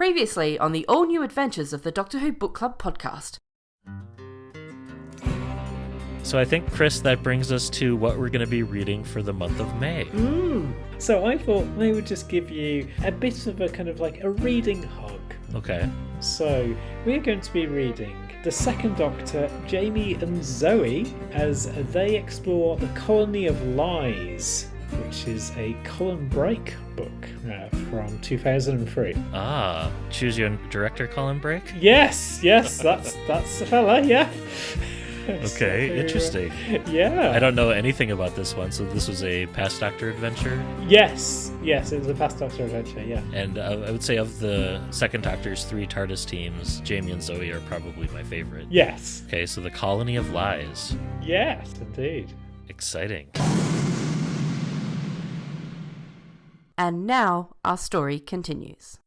Previously on the all-new adventures of the Doctor Who Book Club podcast. So I think, Chris, that brings us to what we're going to be reading for the month of May. So I thought I would just give you a bit of a kind of like a reading hug. Okay. So we're going to be reading the Second Doctor, Jamie and Zoe, as they explore the Colony of Lies, which is a Colin Brake book from 2003. Ah, choose your director, Colin Brake? Yes, that's the fella, yeah. Okay, So, interesting. Yeah. I don't know anything about this one, so this was a Past Doctor adventure? Yes, it was a Past Doctor adventure, yeah. And I would say of the Second Doctor's three TARDIS teams, Jamie and Zoe are probably my favorite. Yes. Okay, so the Colony of Lies. Yes, indeed. Exciting. And now our story continues.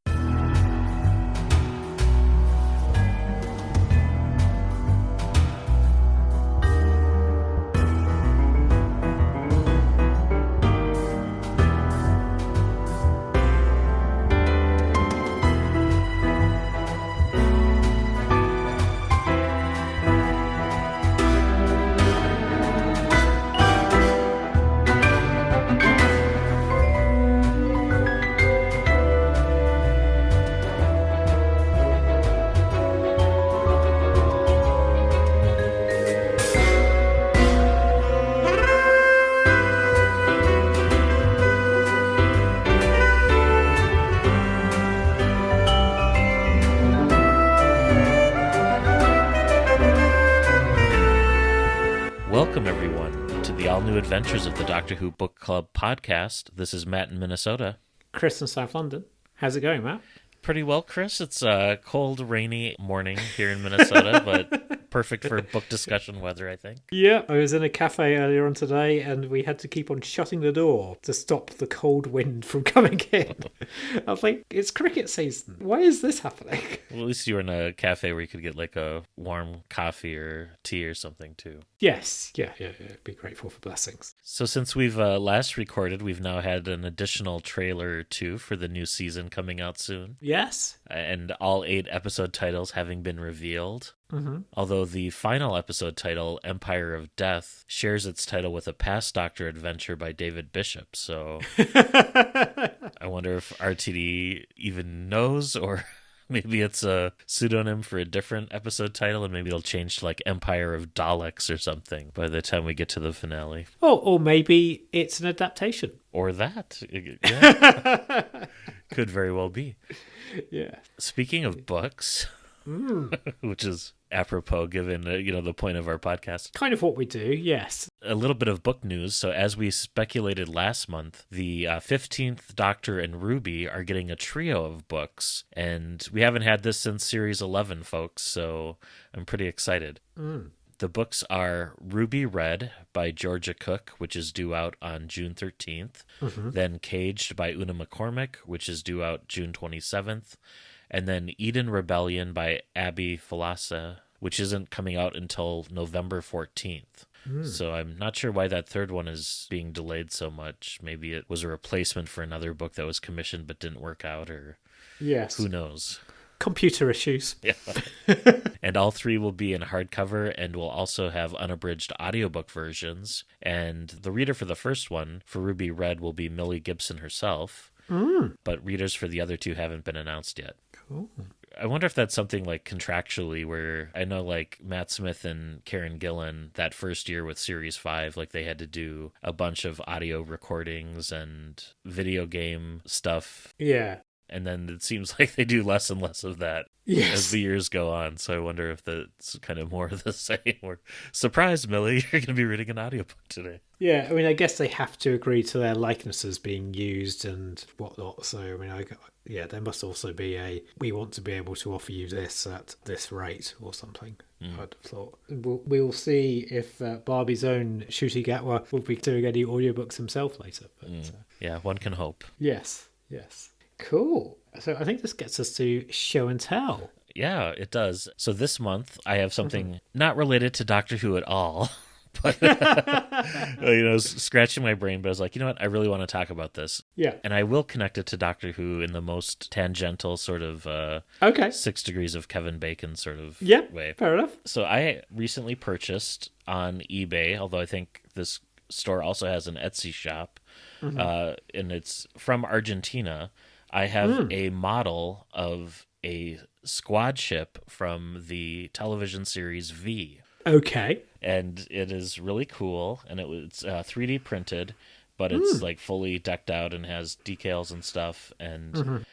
Welcome, everyone, to the all-new adventures of the Doctor Who Book Club podcast. This is Matt in Minnesota. Chris in South London. How's it going, Matt? Pretty well, Chris. It's a cold, rainy morning here in Minnesota, but perfect for book discussion weather, I think. Yeah, I was in a cafe earlier on today and we had to keep on shutting the door to stop the cold wind from coming in. I was like, it's cricket season. Why is this happening? Well, at least you were in a cafe where you could get like a warm coffee or tea or something, too. Yes, yeah. Be grateful for blessings. So since we've last recorded, we've now had an additional trailer or two for the new season coming out soon. Yes. And all 8 episode titles having been revealed. Mm-hmm. Although the final episode title, Empire of Death, shares its title with a Past Doctor adventure by David Bishop. So I wonder if RTD even knows, or maybe it's a pseudonym for a different episode title, and maybe it'll change to like Empire of Daleks or something by the time we get to the finale. Oh, or maybe it's an adaptation. Or that. Yeah. Could very well be. Yeah. Speaking of books, which is apropos given the point of our podcast. Kind of what we do, yes. A little bit of book news. So as we speculated last month, the 15th Doctor and Ruby are getting a trio of books, and we haven't had this since Series 11, folks, so I'm pretty excited. The books are Ruby Red by Georgia Cook, which is due out on June 13th. Then Caged by Una McCormick, which is due out June 27th. And then Eden Rebellion by Abby Falasa, which isn't coming out until November 14th. So I'm not sure why that third one is being delayed so much. Maybe it was a replacement for another book that was commissioned but didn't work out, or Yes. who knows. Computer issues. Yeah. And all 3 will be in hardcover and will also have unabridged audiobook versions. And the reader for the first one, for Ruby Red, will be Millie Gibson herself. But readers for the other 2 haven't been announced yet. Cool. I wonder if that's something like contractually, where I know like Matt Smith and Karen Gillan that first year with Series 5, like they had to do a bunch of audio recordings and video game stuff. Yeah. And then it seems like they do less and less of that as the years go on. So I wonder if that's kind of more of the same. Or, surprise, Millie, you're going to be reading an audiobook today. Yeah, I mean, I guess they have to agree to their likenesses being used and whatnot. So, I mean, there must also be we want to be able to offer you this at this rate or something. I'd have thought. We'll see if Barbie's own Ncuti Gatwa will be doing any audiobooks himself later. But, Yeah, one can hope. Yes. Cool. So I think this gets us to show and tell. Yeah, it does. So this month I have something not related to Doctor Who at all, But scratching my brain. But I was like, you know what? I really want to talk about this. Yeah. And I will connect it to Doctor Who in the most tangential sort of Okay. 6 Degrees of Kevin Bacon sort of way. Fair enough. So I recently purchased on eBay, although I think this store also has an Etsy shop, and it's from Argentina. I have a model of a squad ship from the television series V. Okay. And it is really cool, and it's 3D printed, but it's like fully decked out and has decals and stuff. And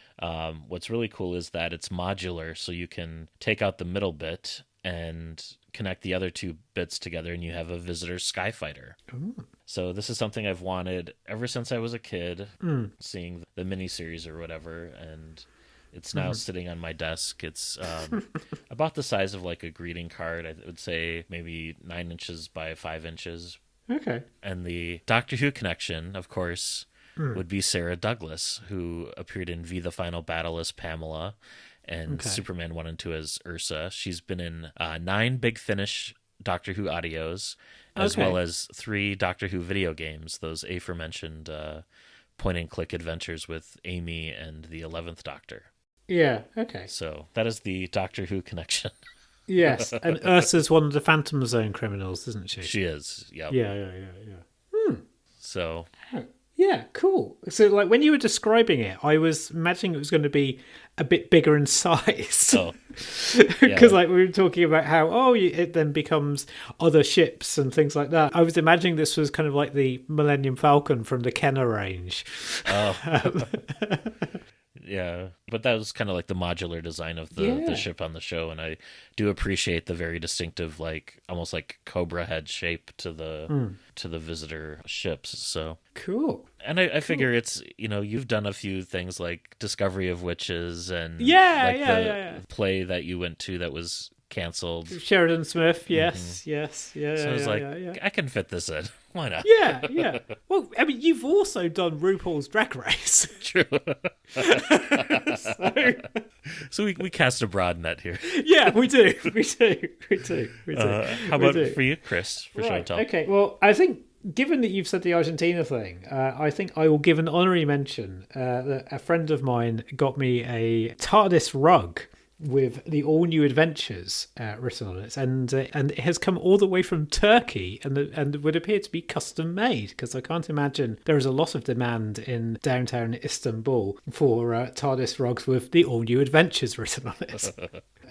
what's really cool is that it's modular, so you can take out the middle bit and connect the other 2 bits together, and you have a Visitor Skyfighter. So this is something I've wanted ever since I was a kid, seeing the miniseries or whatever, and it's now sitting on my desk. It's about the size of like a greeting card. I would say maybe 9 inches by 5 inches. Okay. And the Doctor Who connection, of course, would be Sarah Douglas, who appeared in V: The Final Battle as Pamela, and Superman 1 and 2 as Ursa. She's been in 9 Big Finish Doctor Who audios, as well as 3 Doctor Who video games, those aforementioned point-and-click adventures with Amy and the 11th Doctor. Yeah, okay. So that is the Doctor Who connection. Yes, and Ursa's one of the Phantom Zone criminals, isn't she? She is, yep. Yeah. So... Yeah, cool. So, like, when you were describing it, I was imagining it was going to be a bit bigger in size. Oh. Because, like, we were talking about how, it then becomes other ships and things like that. I was imagining this was kind of like the Millennium Falcon from the Kenner range. Oh. Yeah, but that was kind of like the modular design of the ship on the show, and I do appreciate the very distinctive, like almost like Cobra head shape to the visitor ships. So cool. And I figure it's, you've done a few things like Discovery of Witches and the play that you went to that was canceled. Sheridan Smith, yes. So I was I can fit this in. Why not? Yeah. Well, I mean, you've also done RuPaul's Drag Race. True. So we cast a broad net here. Yeah, we do. How about for you, Chris, for show and tell? Okay, well, I think given that you've said the Argentina thing, I think I will give an honorary mention that a friend of mine got me a TARDIS rug with the All New Adventures written on it, and it has come all the way from Turkey, and would appear to be custom made, because I can't imagine there is a lot of demand in downtown Istanbul for TARDIS rugs with the All New Adventures written on it.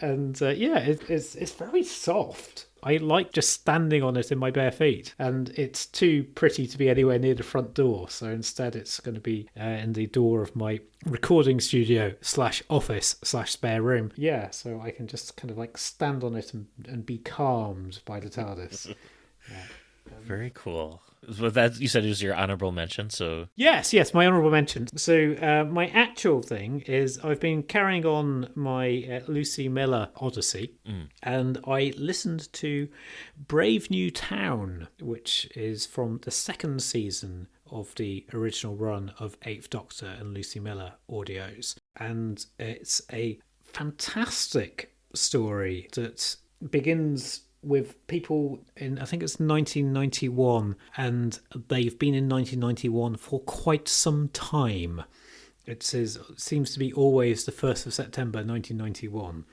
And it's very soft. I like just standing on it in my bare feet, and it's too pretty to be anywhere near the front door, so instead it's going to be in the door of my recording studio / office / spare room. Yeah, so I can just kind of like stand on it and be calmed by the TARDIS. Very cool. So that, you said, it was your honorable mention, so... Yes, my honorable mention. So my actual thing is I've been carrying on my Lucy Miller Odyssey, and I listened to Brave New Town, which is from the 2nd season of the original run of 8th Doctor and Lucy Miller audios. And it's a fantastic story that begins with people in, I think it's 1991, and they've been in 1991 for quite some time. It seems to be always the 1st of September 1991,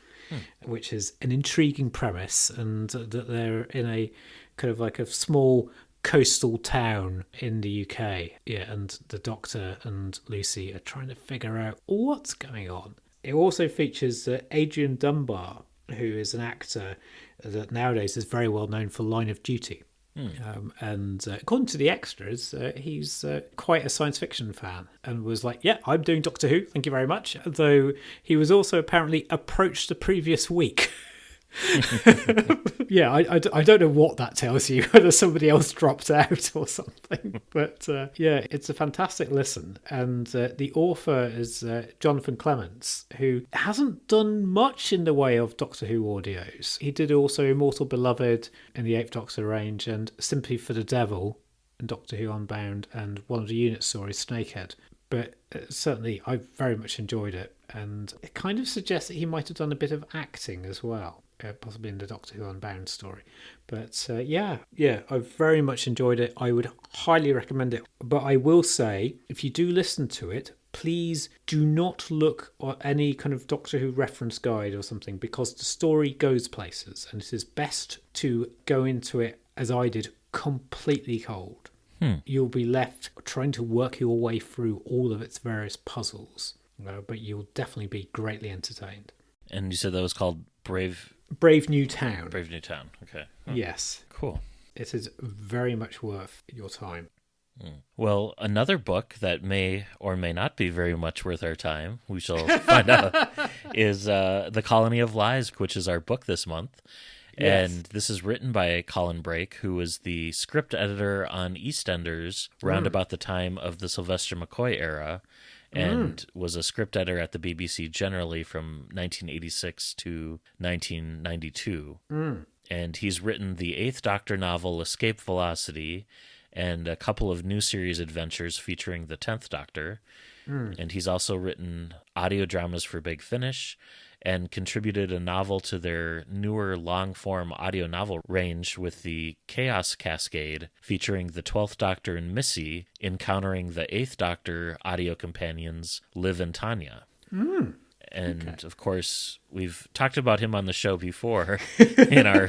which is an intriguing premise, and that they're in a kind of like a small coastal town in the UK. Yeah, and the Doctor and Lucy are trying to figure out what's going on. It also features Adrian Dunbar, who is an actor that nowadays is very well known for Line of Duty. And according to the extras, he's quite a science fiction fan, and was like, yeah, I'm doing Doctor Who, thank you very much. Though he was also apparently approached the previous week. Yeah, I don't know what that tells you, whether somebody else dropped out or something. But yeah, it's a fantastic listen. And the author is Jonathan Clements, who hasn't done much in the way of Doctor Who audios. He did also Immortal Beloved in the 8th Doctor range, and Sympathy for the Devil in Doctor Who Unbound, and one of the unit stories, Snakehead. But certainly, I very much enjoyed it. And it kind of suggests that he might have done a bit of acting as well. possibly in the Doctor Who Unbound story. But yeah, I've very much enjoyed it. I would highly recommend it. But I will say, if you do listen to it, please do not look at any kind of Doctor Who reference guide or something, because the story goes places, and it is best to go into it, as I did, completely cold. You'll be left trying to work your way through all of its various puzzles, but you'll definitely be greatly entertained. And you said that was called Brave New Town. Brave New Town. Okay. Yes. Cool. It is very much worth your time. Well, another book that may or may not be very much worth our time, we shall find out, is The Colony of Lies, which is our book this month. Yes. And this is written by Colin Brake, who was the script editor on EastEnders round about the time of the Sylvester McCoy era, and was a script editor at the BBC generally from 1986 to 1992. And he's written the Eighth Doctor novel Escape Velocity and a couple of new series adventures featuring the 10th Doctor. And he's also written audio dramas for Big Finish and contributed a novel to their newer long-form audio novel range with the Chaos Cascade, featuring the 12th Doctor and Missy encountering the 8th Doctor audio companions Liv and Tanya. And, of course, we've talked about him on the show before in our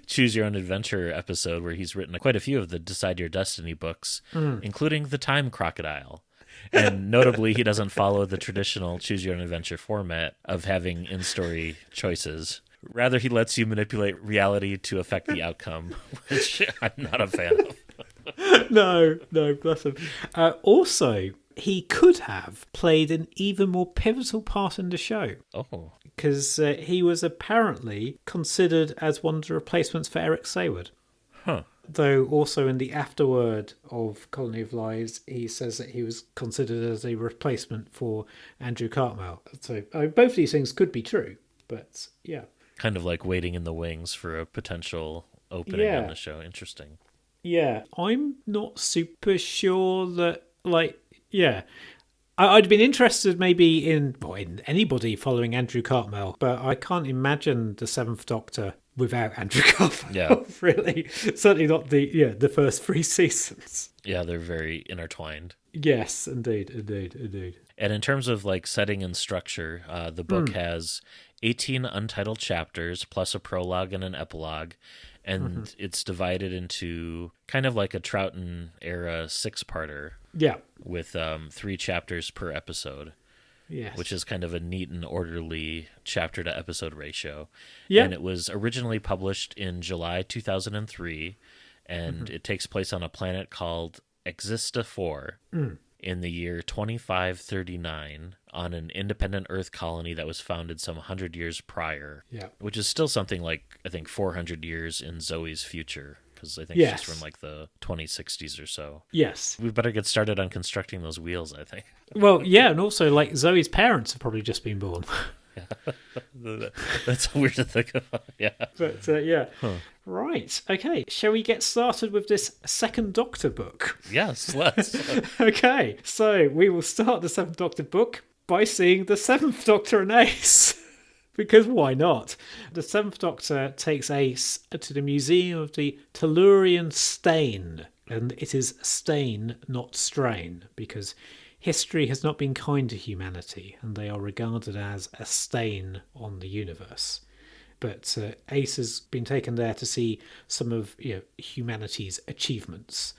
Choose Your Own Adventure episode, where he's written quite a few of the Decide Your Destiny books, including The Time Crocodile. And notably, he doesn't follow the traditional Choose Your Own Adventure format of having in-story choices. Rather, he lets you manipulate reality to affect the outcome, which I'm not a fan of. No, bless him. Also, he could have played an even more pivotal part in the show. Oh. Because he was apparently considered as one of the replacements for Eric Sayward. Huh. Though also in the afterword of Colony of Lies, he says that he was considered as a replacement for Andrew Cartmel. So both these things could be true, but yeah. Kind of like waiting in the wings for a potential opening on the show. Interesting. Yeah. I'm not super sure that, I'd been interested maybe in anybody following Andrew Cartmel, but I can't imagine the Seventh Doctor without Andrew Cartmel. Yeah. Really. Certainly not the first 3 seasons. Yeah, they're very intertwined. Yes, indeed. And in terms of setting and structure, the book has 18 untitled chapters plus a prologue and an epilogue, and it's divided into kind of like a Troughton era 6-parter. Yeah. With 3 chapters per episode. Yes. Which is kind of a neat and orderly chapter to episode ratio. Yeah. And it was originally published in July 2003, and it takes place on a planet called Exista 4 in the year 2539 on an independent Earth colony that was founded some 100 years prior. Yeah. Which is still something like, I think, 400 years in Zoe's future. Because I think she's from the 2060s or so. Yes. We better get started on constructing those wheels, I think. Well, yeah, and also Zoe's parents have probably just been born. Yeah. That's weird to think about. Yeah. But yeah. Huh. Right. Okay. Shall we get started with this Second Doctor book? Yes, let's. Okay. So we will start the Seventh Doctor book by seeing the Seventh Doctor and Ace. Because why not? The Seventh Doctor takes Ace to the Museum of the Tellurian Stain. And it is stain, not strain, because history has not been kind to humanity, and they are regarded as a stain on the universe. But Ace has been taken there to see some of humanity's achievements.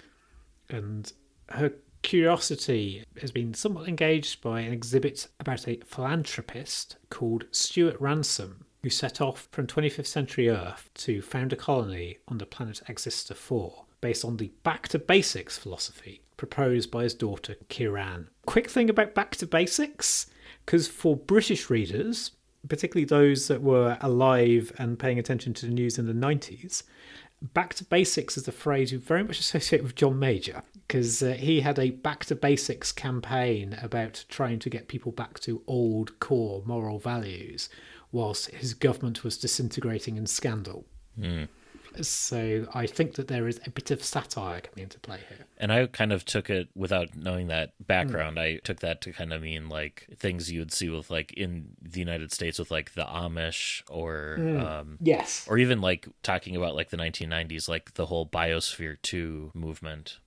And her curiosity has been somewhat engaged by an exhibit about a philanthropist called Stuart Ransom, who set off from 25th century Earth to found a colony on the planet Exista 4, based on the back to basics philosophy proposed by his daughter Kiran. Quick thing about back to basics, because for British readers, particularly those that were alive and paying attention to the news in the 90s, back to basics is a phrase you very much associate with John Major, because he had a back to basics campaign about trying to get people back to old core moral values whilst his government was disintegrating in scandal. So I think that there is a bit of satire coming into play here. And I kind of took it, without knowing that background, I took that to kind of mean like things you would see with like in the United States with like the Amish or Yes. or even like talking about like the 1990s, like the whole Biosphere 2 movement.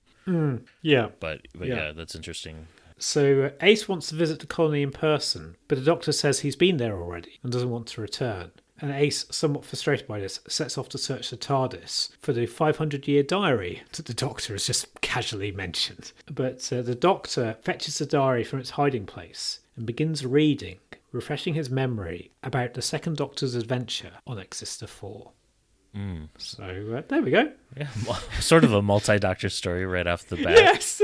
Yeah. But yeah, that's interesting. So Ace wants to visit the colony in person, but the Doctor says he's been there already and doesn't want to return. And Ace, somewhat frustrated by this, sets off to search the TARDIS for the 500-year diary that the Doctor has just casually mentioned. But the Doctor fetches the diary from its hiding place and begins reading, refreshing his memory about the second Doctor's adventure on Existor 4. So there we go. Yeah, sort of a multi-Doctor story right off the bat. Yes.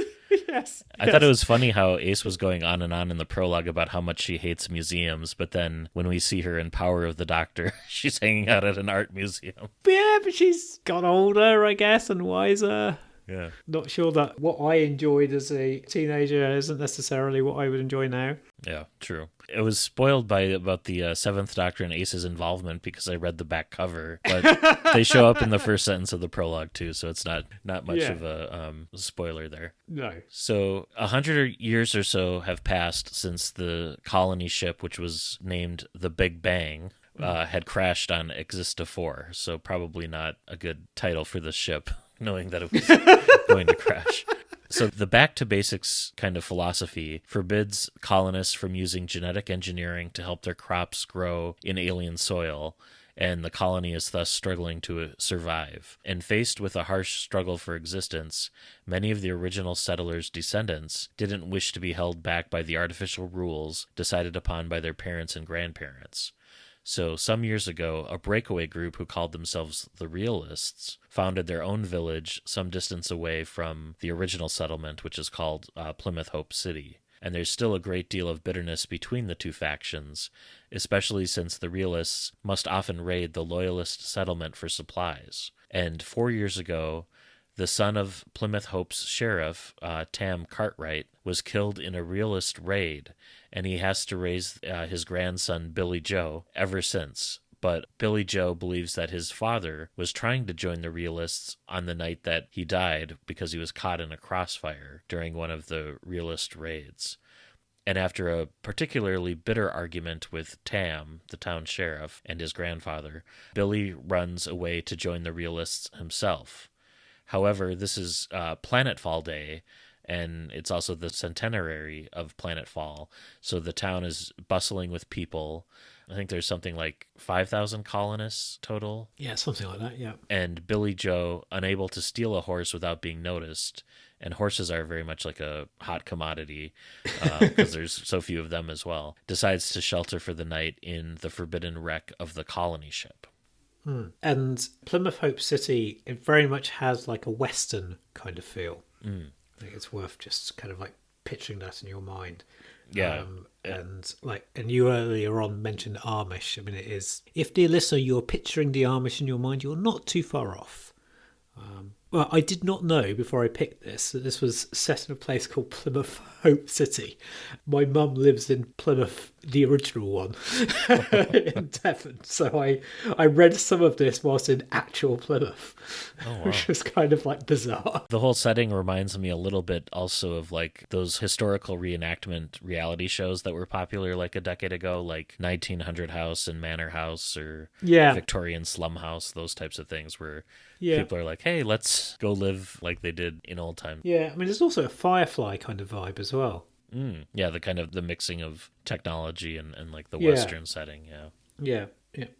Yes. I thought it was funny how Ace was going on and on in the prologue about how much she hates museums, but then when we see her in Power of the Doctor, she's hanging out at an art museum. Yeah, but she's got older, I guess, and wiser. Yeah. Not sure that what I enjoyed as a teenager isn't necessarily what I would enjoy now. Yeah, true. It was spoiled by about the Seventh Doctor and Ace's involvement because I read the back cover, but they show up in the first sentence of the prologue too, so it's not much of a spoiler there. No. So 100 years or so have passed since the colony ship, which was named the Big Bang, had crashed on Exista 4, so probably not a good title for the ship, knowing that it was going to crash. So the back to basics kind of philosophy forbids colonists from using genetic engineering to help their crops grow in alien soil, and the colony is thus struggling to survive. And faced with a harsh struggle for existence, many of the original settlers' descendants didn't wish to be held back by the artificial rules decided upon by their parents and grandparents. So some years ago, a breakaway group who called themselves the Realists founded their own village some distance away from the original settlement, which is called Plymouth Hope City. And there's still a great deal of bitterness between the two factions, especially since the Realists must often raid the Loyalist settlement for supplies. And 4 years ago, the son of Plymouth Hope's sheriff, Tam Cartwright, was killed in a Realist raid, and he has to raise his grandson, Billy Joe, ever since. But Billy Joe believes that his father was trying to join the Realists on the night that he died because he was caught in a crossfire during one of the Realist raids. And after a particularly bitter argument with Tam, the town sheriff, and his grandfather, Billy runs away to join the Realists himself. However, this is Planetfall Day, and it's also the centenary of Planetfall, so the town is bustling with people. I think there's something like 5,000 colonists total. Yeah, something like that, yeah. And Billy Joe, unable to steal a horse without being noticed, and horses are very much like a hot commodity because there's so few of them as well, decides to shelter for the night in the forbidden wreck of the colony ship. And Plymouth Hope City, it very much has like a Western kind of feel. I think it's worth just kind of like picturing that in your mind. Yeah. And you earlier on mentioned Amish. I mean, it is, if dear listener, you're picturing the Amish in your mind, you're not too far off. Well, I did not know before I picked this that this was set in a place called Plymouth Hope City. My mum lives in Plymouth, the original one, in Devon. So I read some of this whilst in actual Plymouth, which was kind of like bizarre. The whole setting reminds me a little bit also of like those historical reenactment reality shows that were popular like a decade ago, like 1900 House and Manor House or Victorian Slum House, those types of things where people are like, hey, let's go live like they did in old times. Yeah, I mean, there's also a Firefly kind of vibe as well. Yeah, the kind of the mixing of technology and like the Western setting, Yeah.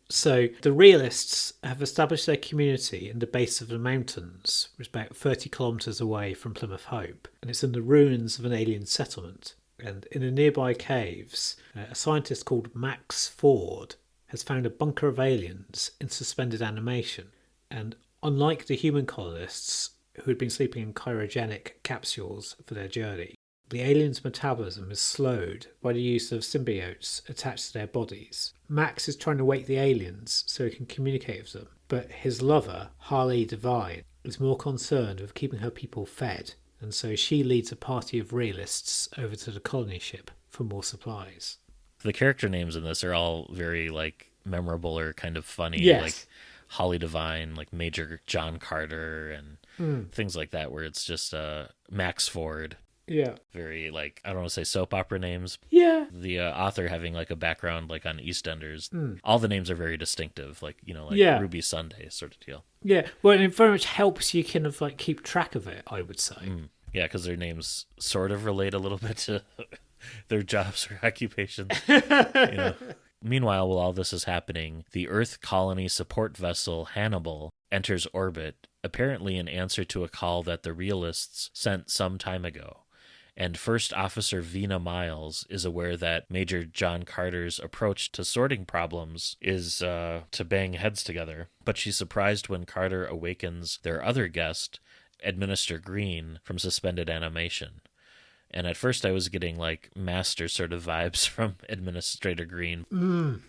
So the Realists have established their community in the base of the mountains, which is about 30 kilometres away from Plymouth Hope, and it's in the ruins of an alien settlement. And in the nearby caves, a scientist called Max Ford has found a bunker of aliens in suspended animation. And unlike the human colonists who had been sleeping in cryogenic capsules for their journey, the aliens' metabolism is slowed by the use of symbiotes attached to their bodies. Max is trying to wake the aliens so he can communicate with them, but his lover, Harley Devine, is more concerned with keeping her people fed, and so she leads a party of Realists over to the colony ship for more supplies. The character names in this are all very like memorable or kind of funny. Yes. Like Holly Devine, like Major John Carter, and things like that, where it's just Max Ford. Yeah. Very, like, I don't want to say soap opera names. Yeah. The author having like a background like on EastEnders. All the names are very distinctive, like, like Yeah. Ruby Sunday sort of deal. Yeah. Well, it very much helps you kind of like keep track of it, I would say. Yeah, because their names sort of relate a little bit to their jobs or occupations. Meanwhile, while all this is happening, the Earth colony support vessel Hannibal enters orbit, apparently in answer to a call that the realists sent some time ago. And First Officer Vina Miles is aware that Major John Carter's approach to sorting problems is to bang heads together. But she's surprised when Carter awakens their other guest, Administrator Green, from suspended animation. And at first I was getting like master sort of vibes from Administrator Green,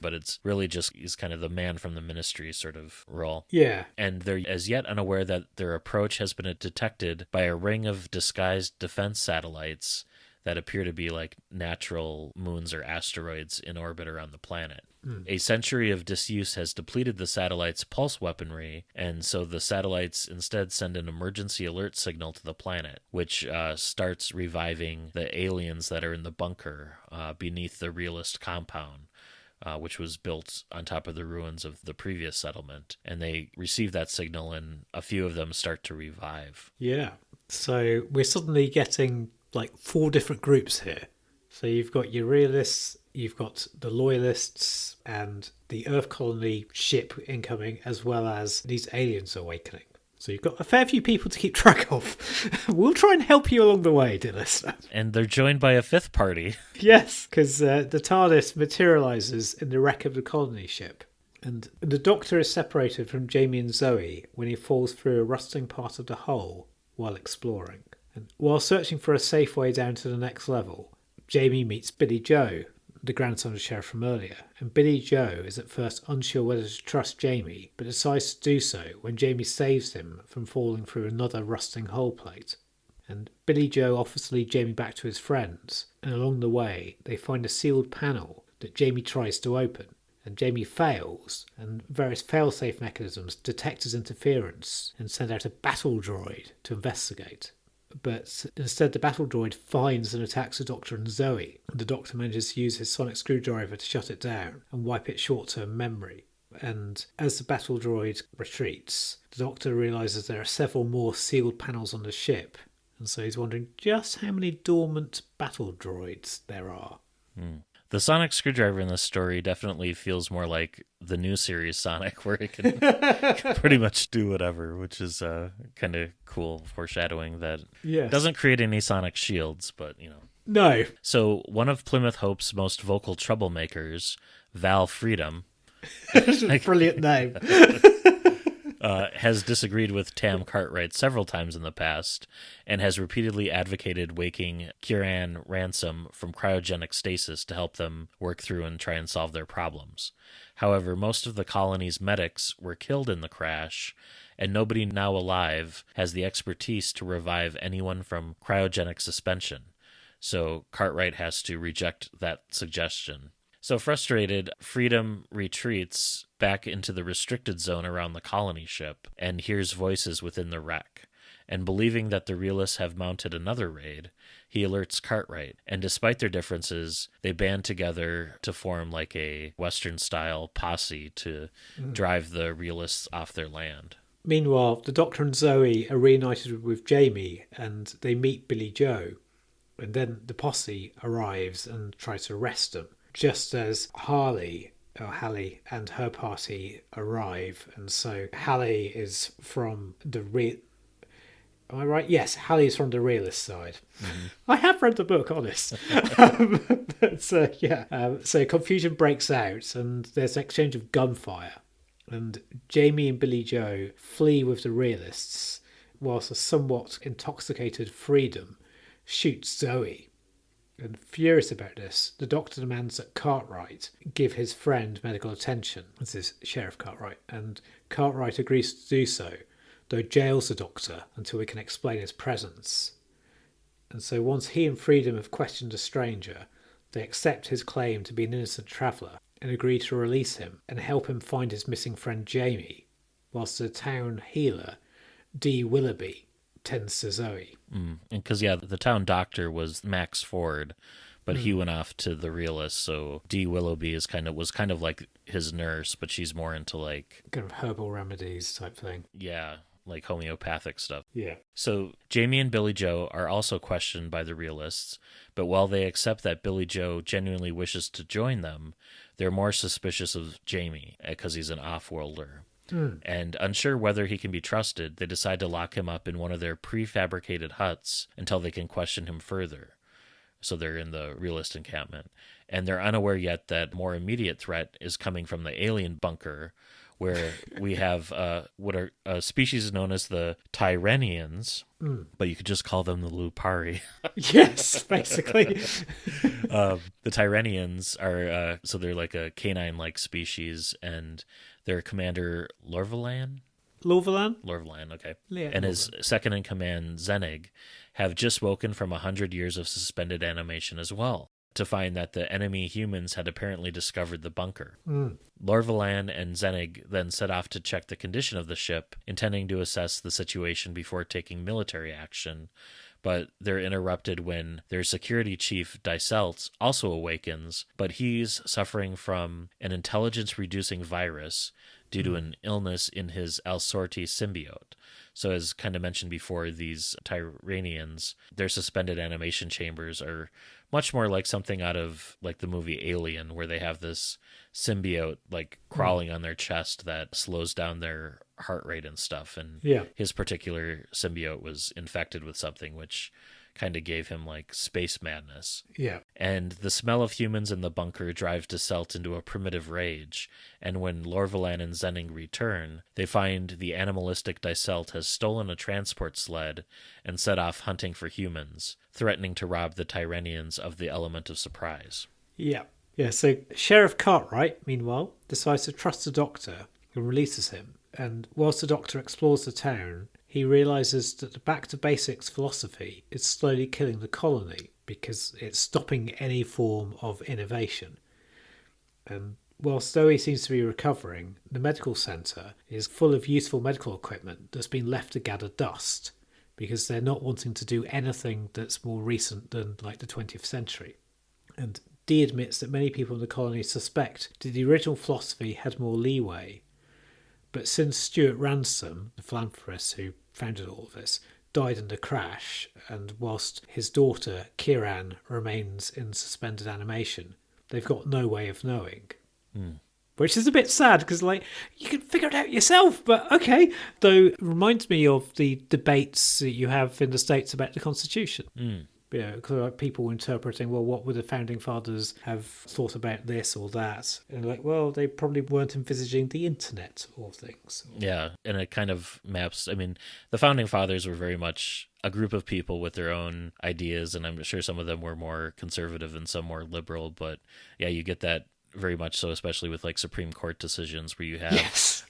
but it's really just he's kind of the man from the ministry sort of role. Yeah. And they're as yet unaware that their approach has been detected by a ring of disguised defense satellites that appear to be like natural moons or asteroids in orbit around the planet. A century of disuse has depleted the satellite's pulse weaponry, and so the satellites instead send an emergency alert signal to the planet, which starts reviving the aliens that are in the bunker beneath the realist compound, which was built on top of the ruins of the previous settlement. And they receive that signal, and a few of them start to revive. Yeah. So we're suddenly getting like 4 different groups here. So you've got your realists, you've got the loyalists, and the Earth colony ship incoming, as well as these aliens awakening. So you've got a fair few people to keep track of. We'll try and help you along the way, dear listener. And they're joined by a 5th party. Yes, because the TARDIS materialises in the wreck of the colony ship. And the Doctor is separated from Jamie and Zoe when he falls through a rusting part of the hull while exploring. And while searching for a safe way down to the next level, Jamie meets Billy Joe, the grandson of Sheriff from earlier, and Billy Joe is at first unsure whether to trust Jamie, but decides to do so when Jamie saves him from falling through another rusting hull plate. And Billy Joe offers to lead Jamie back to his friends, and along the way they find a sealed panel that Jamie tries to open, and Jamie fails, and various failsafe mechanisms detect his interference and send out a battle droid to investigate. But instead the battle droid finds and attacks the Doctor and Zoe. The Doctor manages to use his sonic screwdriver to shut it down and wipe its short-term memory. And as the battle droid retreats, the Doctor realises there are several more sealed panels on the ship, and so he's wondering just how many dormant battle droids there are. The sonic screwdriver in this story definitely feels more like the new series Sonic, where it can pretty much do whatever, which is kind of cool foreshadowing that Yes. doesn't create any sonic shields, but, No. So one of Plymouth Hope's most vocal troublemakers, Val Freedom, Brilliant name. has disagreed with Tam Cartwright several times in the past and has repeatedly advocated waking Kieran Ransom from cryogenic stasis to help them work through and try and solve their problems. However, most of the colony's medics were killed in the crash, and nobody now alive has the expertise to revive anyone from cryogenic suspension. So Cartwright has to reject that suggestion. So frustrated, Freedom retreats back into the restricted zone around the colony ship and hears voices within the wreck. And believing that the realists have mounted another raid, he alerts Cartwright. And despite their differences, they band together to form like a Western-style posse to drive the realists off their land. Meanwhile, the Doctor and Zoe are reunited with Jamie and they meet Billy Joe. And then the posse arrives and tries to arrest them. Just as Hallie and her party arrive, and so Hallie is from the Am I right? Yes, Hallie is from the realist side. Mm-hmm. I have read the book, honest. So confusion breaks out, and there's an exchange of gunfire, and Jamie and Billy Joe flee with the realists, whilst a somewhat intoxicated Freedom shoots Zoe. And furious about this, the Doctor demands that Cartwright give his friend medical attention. This is Sheriff Cartwright, and Cartwright agrees to do so, though jails the Doctor until he can explain his presence. And so once he and Freedom have questioned a stranger, they accept his claim to be an innocent traveller and agree to release him and help him find his missing friend Jamie. whilst the town healer, D. Willoughby, tends to Zoe. Because, the town doctor was Max Ford, but he went off to the realist, so D. Willoughby was kind of like his nurse, but she's more into like... kind of herbal remedies type thing. Yeah, like homeopathic stuff. Yeah. So Jamie and Billy Joe are also questioned by the realists, but while they accept that Billy Joe genuinely wishes to join them, they're more suspicious of Jamie because he's an off-worlder. And unsure whether he can be trusted, they decide to lock him up in one of their prefabricated huts until they can question him further. So they're in the realist encampment. And they're unaware yet that more immediate threat is coming from the alien bunker, where we have what are a species known as the Tyranians, but you could just call them the Lupari. Yes, basically. The Tyranians are, so they're like a canine-like species, and their commander, Lorvalan, okay. Yeah, and his second-in-command, Zenig, have just woken from 100 years of suspended animation as well, to find that the enemy humans had apparently discovered the bunker. Lorvalan and Zenig then set off to check the condition of the ship, intending to assess the situation before taking military action, but they're interrupted when their security chief, Dyselt, also awakens, but he's suffering from an intelligence-reducing virus due to an illness in his Alsorti symbiote. So as kind of mentioned before, these Tyranians, their suspended animation chambers are much more like something out of like the movie Alien, where they have this symbiote like crawling on their chest that slows down their heart rate and stuff. And his particular symbiote was infected with something which kind of gave him like space madness. Yeah. And the smell of humans in the bunker drives Dyselt into a primitive rage. And when Lorvalan and Zening return, they find the animalistic Dyselt has stolen a transport sled and set off hunting for humans, threatening to rob the Tyranians of the element of surprise. Yeah. Yeah, so Sheriff Cartwright, meanwhile, decides to trust the Doctor and releases him. And whilst the Doctor explores the town, he realises that the back-to-basics philosophy is slowly killing the colony because it's stopping any form of innovation. And whilst Zoe seems to be recovering, the medical centre is full of useful medical equipment that's been left to gather dust because they're not wanting to do anything that's more recent than like the 20th century. And Dee admits that many people in the colony suspect that the original philosophy had more leeway. But since Stuart Ransom, the philanthropist who founded all of this, died in the crash, and whilst his daughter, Kiran, remains in suspended animation, they've got no way of knowing. Which is a bit sad, because like you can figure it out yourself, but okay. Though it reminds me of the debates that you have in the States about the Constitution. Yeah, because like people interpreting, well, what would the founding fathers have thought about this or that? And like, well, they probably weren't envisaging the internet or things. Yeah, and it kind of maps. I mean, the founding fathers were very much a group of people with their own ideas, and I'm sure some of them were more conservative and some more liberal. But yeah, you get that very much so, especially with like Supreme Court decisions where you have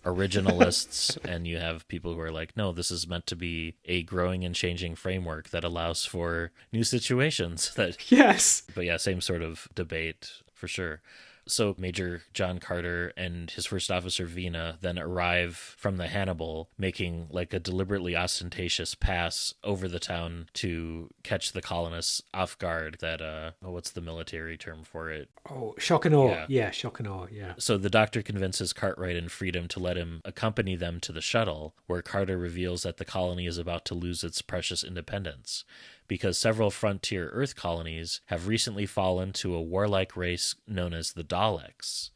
originalists and you have people who are like, no, this is meant to be a growing and changing framework that allows for new situations. But yeah, same sort of debate for sure. So Major John Carter and his first officer Vina then arrive from the Hannibal, making like a deliberately ostentatious pass over the town to catch the colonists off guard. That what's the military term for it? Oh, shock and awe. Yeah, shock and awe. Yeah. So the Doctor convinces Cartwright and Freedom to let him accompany them to the shuttle, where Carter reveals that the colony is about to lose its precious independence, because several frontier Earth colonies have recently fallen to a warlike race known as the Daleks.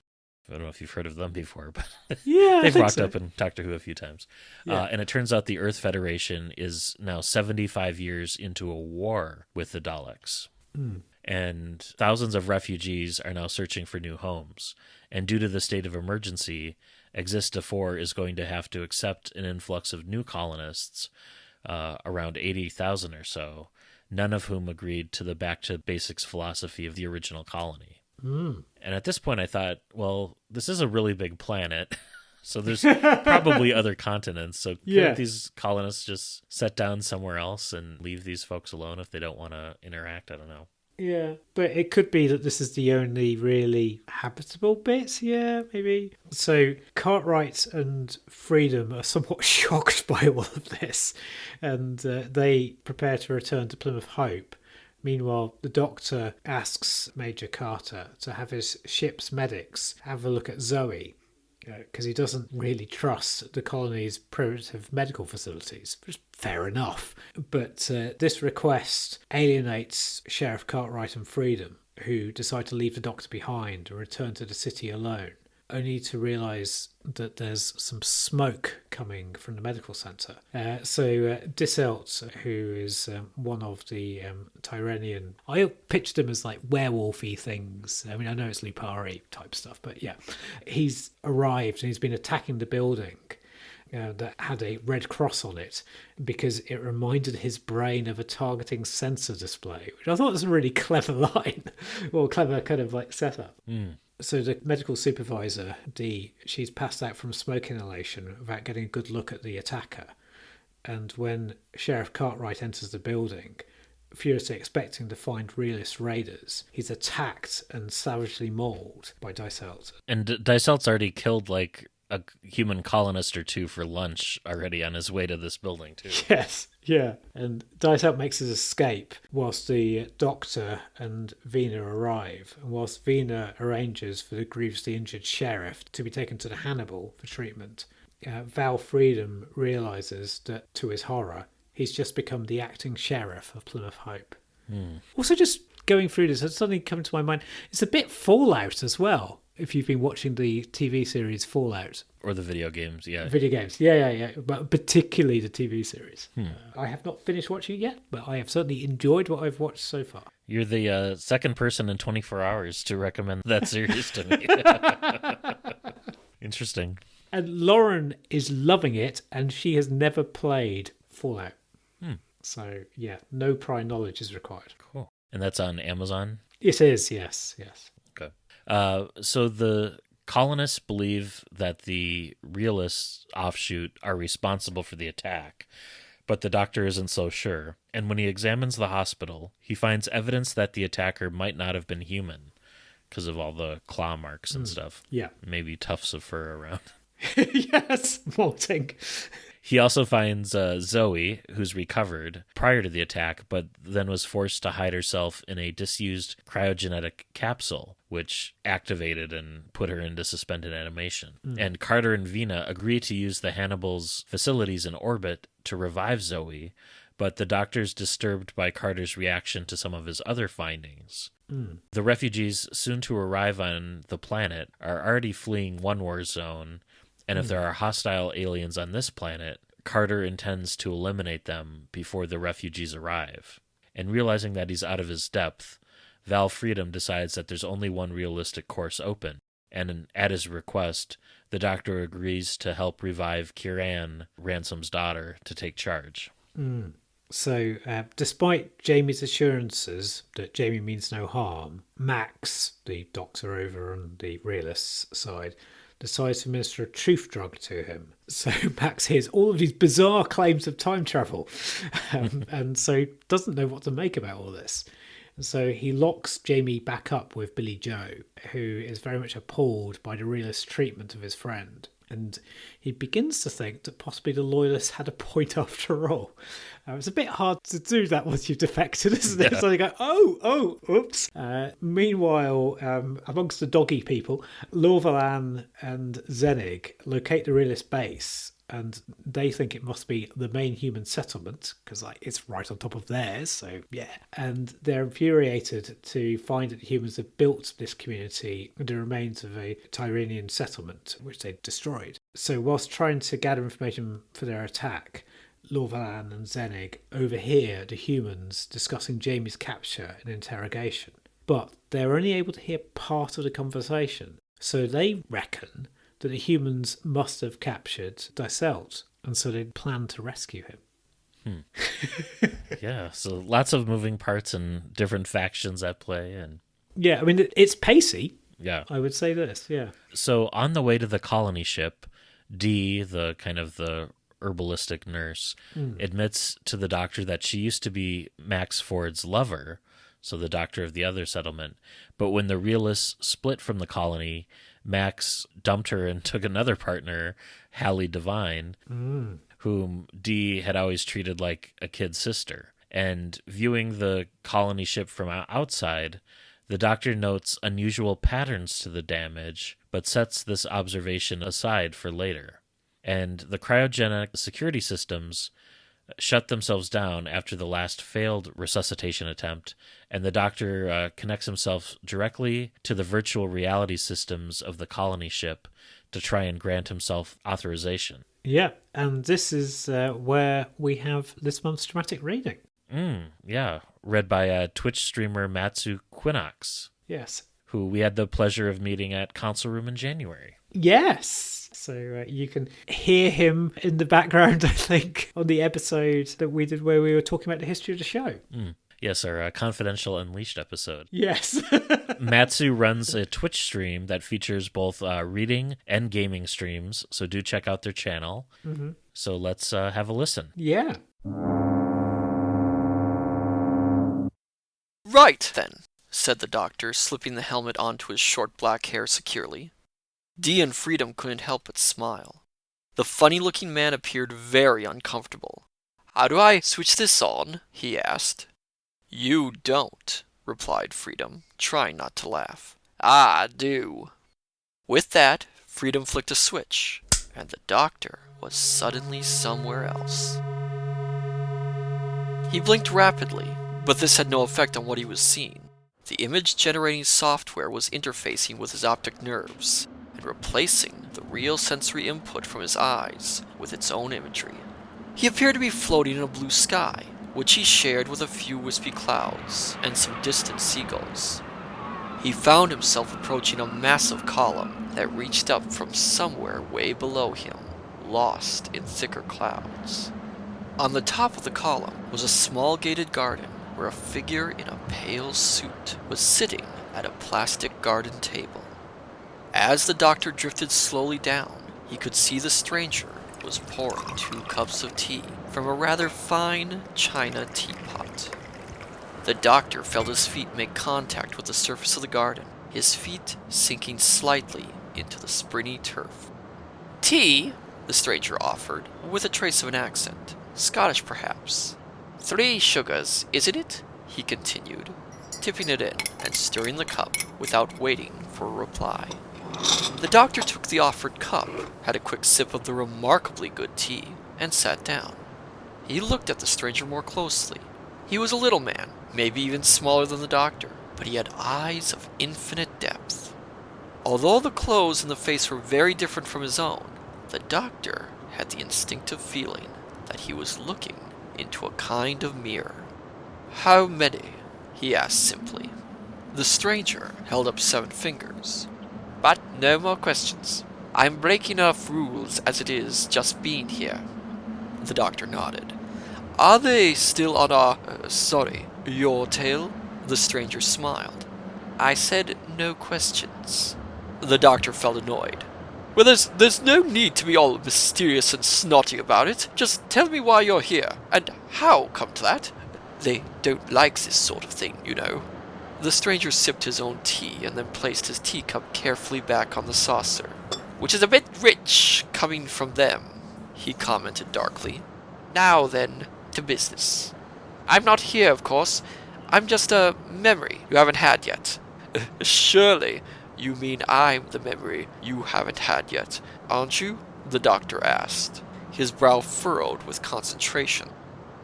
I don't know if you've heard of them before, but they've rocked up in Doctor Who a few times. And it turns out the Earth Federation is now 75 years into a war with the Daleks. And thousands of refugees are now searching for new homes. And due to the state of emergency, Exista 4 is going to have to accept an influx of new colonists, around 80,000 or so, none of whom agreed to the back-to-basics philosophy of the original colony. And at this point I thought, well, this is a really big planet, so there's probably other continents, so couldn't these colonists just set down somewhere else and leave these folks alone if they don't want to interact? I don't know. Yeah, but it could be that this is the only really habitable bit. Yeah, maybe. So Cartwright and Freedom are somewhat shocked by all of this, and they prepare to return to Plymouth Hope. Meanwhile, the Doctor asks Major Carter to have his ship's medics have a look at Zoe, because he doesn't really trust the colony's primitive medical facilities, which is fair enough. But this request alienates Sheriff Cartwright and Freedom, who decide to leave the Doctor behind and return to the city alone, only to realise that there's some smoke coming from the medical centre. So Disselt, who is one of the Tyrrhenian... I pictured him as like werewolfy things. I mean, I know it's Lupari type stuff, but yeah. He's arrived and he's been attacking the building that had a red cross on it because it reminded his brain of a targeting sensor display, which I thought was a really clever line, or clever kind of like setup. So the medical supervisor, Dee, she's passed out from smoke inhalation without getting a good look at the attacker. And when Sheriff Cartwright enters the building, furiously expecting to find realist raiders, he's attacked and savagely mauled by Disselt. And Dyselt's already killed like a human colonist or two for lunch already on his way to this building too. Yes, yeah. And Disselt makes his escape whilst the Doctor and Vina arrive, and whilst Vina arranges for the grievously injured sheriff to be taken to the Hannibal for treatment, Val Freedom realises that, to his horror, he's just become the acting sheriff of Plymouth Hope. Also, just going through this, it's suddenly come to my mind, it's a bit Fallout as well, if you've been watching the TV series Fallout. Or the video games, yeah. Video games, yeah. But particularly the TV series. I have not finished watching it yet, but I have certainly enjoyed what I've watched so far. You're the second person in 24 hours to recommend that series to me. Interesting. And Lauren is loving it, and she has never played Fallout. So, yeah, no prior knowledge is required. Cool. And that's on Amazon? It is, yes. Okay. So the colonists believe that the realists offshoot are responsible for the attack, but the Doctor isn't so sure. And when he examines the hospital, he finds evidence that the attacker might not have been human because of all the claw marks and stuff. Yeah. Maybe tufts of fur around. Yes, molting. He also finds Zoe, who's recovered prior to the attack, but then was forced to hide herself in a disused cryogenetic capsule, which activated and put her into suspended animation. And Carter and Vina agree to use the Hannibal's facilities in orbit to revive Zoe, but the Doctor's disturbed by Carter's reaction to some of his other findings. The refugees soon to arrive on the planet are already fleeing one war zone, and if there are hostile aliens on this planet, Carter intends to eliminate them before the refugees arrive. And realizing that he's out of his depth, Val Freedom decides that there's only one realistic course open, and at his request, the Doctor agrees to help revive Kieran, Ransom's daughter, to take charge. So, despite Jamie's assurances that Jamie means no harm, Max, the Doctor over on the realists' side, decides to administer a truth drug to him. So Max hears all of these bizarre claims of time travel, and so doesn't know what to make about all this. And so he locks Jamie back up with Billy Joe, who is very much appalled by the realist treatment of his friend. And he begins to think that possibly the loyalists had a point after all. It's a bit hard to do that once you've defected, isn't it? So they go, oops. Meanwhile, amongst the doggy people, Lorvalan and Zenig locate the realist base, and they think it must be the main human settlement, because it's right on top of theirs, so yeah. And they're infuriated to find that humans have built this community with the remains of a Tyrrhenian settlement, which they destroyed. So whilst trying to gather information for their attack, Lorvalan and Zenig overhear the humans discussing Jamie's capture and interrogation. But they're only able to hear part of the conversation, so they reckon that the humans must have captured Disselt, and so they plan to rescue him. Yeah, so lots of moving parts and different factions at play. And yeah, I mean, it's pacey. Yeah. I would say this, yeah. So on the way to the colony ship, Dee, the kind of the herbalistic nurse, admits to the Doctor that she used to be Max Ford's lover, so the doctor of the other settlement. But when the realists split from the colony, Max dumped her and took another partner, Hallie Devine, whom Dee had always treated like a kid sister. And viewing the colony ship from outside, the doctor notes unusual patterns to the damage, but sets this observation aside for later. And the cryogenic security systems shut themselves down after the last failed resuscitation attempt, and the doctor connects himself directly to the virtual reality systems of the colony ship to try and grant himself authorization. Yeah, and this is where we have this month's dramatic reading. Yeah, read by Twitch streamer Matsu Quinox. Yes. Who we had the pleasure of meeting at Console Room in January. Yes! So you can hear him in the background, I think, on the episode that we did where we were talking about the history of the show. Yes, our Confidential Unleashed episode. Yes. Matsu runs a Twitch stream that features both reading and gaming streams, so do check out their channel. Mm-hmm. So let's have a listen. Yeah. Right, then, said the doctor, slipping the helmet onto his short black hair securely. Dee and Freedom couldn't help but smile. The funny-looking man appeared very uncomfortable. How do I switch this on? He asked. You don't, replied Freedom, trying not to laugh. I do. With that, Freedom flicked a switch, and the doctor was suddenly somewhere else. He blinked rapidly, but this had no effect on what he was seeing. The image-generating software was interfacing with his optic nerves, and replacing the real sensory input from his eyes with its own imagery. He appeared to be floating in a blue sky, which he shared with a few wispy clouds and some distant seagulls. He found himself approaching a massive column that reached up from somewhere way below him, lost in thicker clouds. On the top of the column was a small gated garden where a figure in a pale suit was sitting at a plastic garden table. As the doctor drifted slowly down, he could see the stranger was pouring 2 cups of tea from a rather fine china teapot. The doctor felt his feet make contact with the surface of the garden, his feet sinking slightly into the springy turf. Tea, the stranger offered, with a trace of an accent, Scottish perhaps. 3 sugars, isn't it? He continued, tipping it in and stirring the cup without waiting for a reply. The doctor took the offered cup, had a quick sip of the remarkably good tea, and sat down. He looked at the stranger more closely. He was a little man, maybe even smaller than the doctor, but he had eyes of infinite depth. Although the clothes and the face were very different from his own, the doctor had the instinctive feeling that he was looking into a kind of mirror. How many? He asked simply. The stranger held up 7 fingers. But no more questions. I'm breaking enough rules as it is just being here. The doctor nodded. Are they still on your tail? The stranger smiled. I said no questions. The doctor felt annoyed. Well, there's no need to be all mysterious and snotty about it. Just tell me why you're here, and how come to that. They don't like this sort of thing, you know. The stranger sipped his own tea and then placed his teacup carefully back on the saucer. Which is a bit rich, coming from them, he commented darkly. Now then, to business. I'm not here, of course. I'm just a memory you haven't had yet. Surely, you mean I'm the memory you haven't had yet, aren't you? The doctor asked, his brow furrowed with concentration.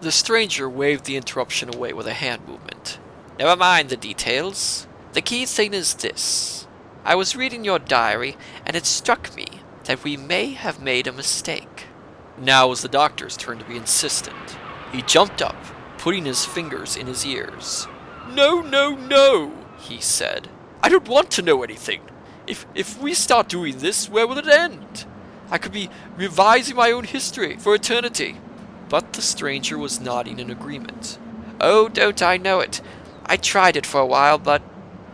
The stranger waved the interruption away with a hand movement. Never mind the details. The key thing is this. I was reading your diary, and it struck me that we may have made a mistake. Now was the doctor's turn to be insistent. He jumped up, putting his fingers in his ears. No, he said. I don't want to know anything. If we start doing this, where will it end? I could be revising my own history for eternity. But the stranger was nodding in agreement. Oh, don't I know it. I tried it for a while, but...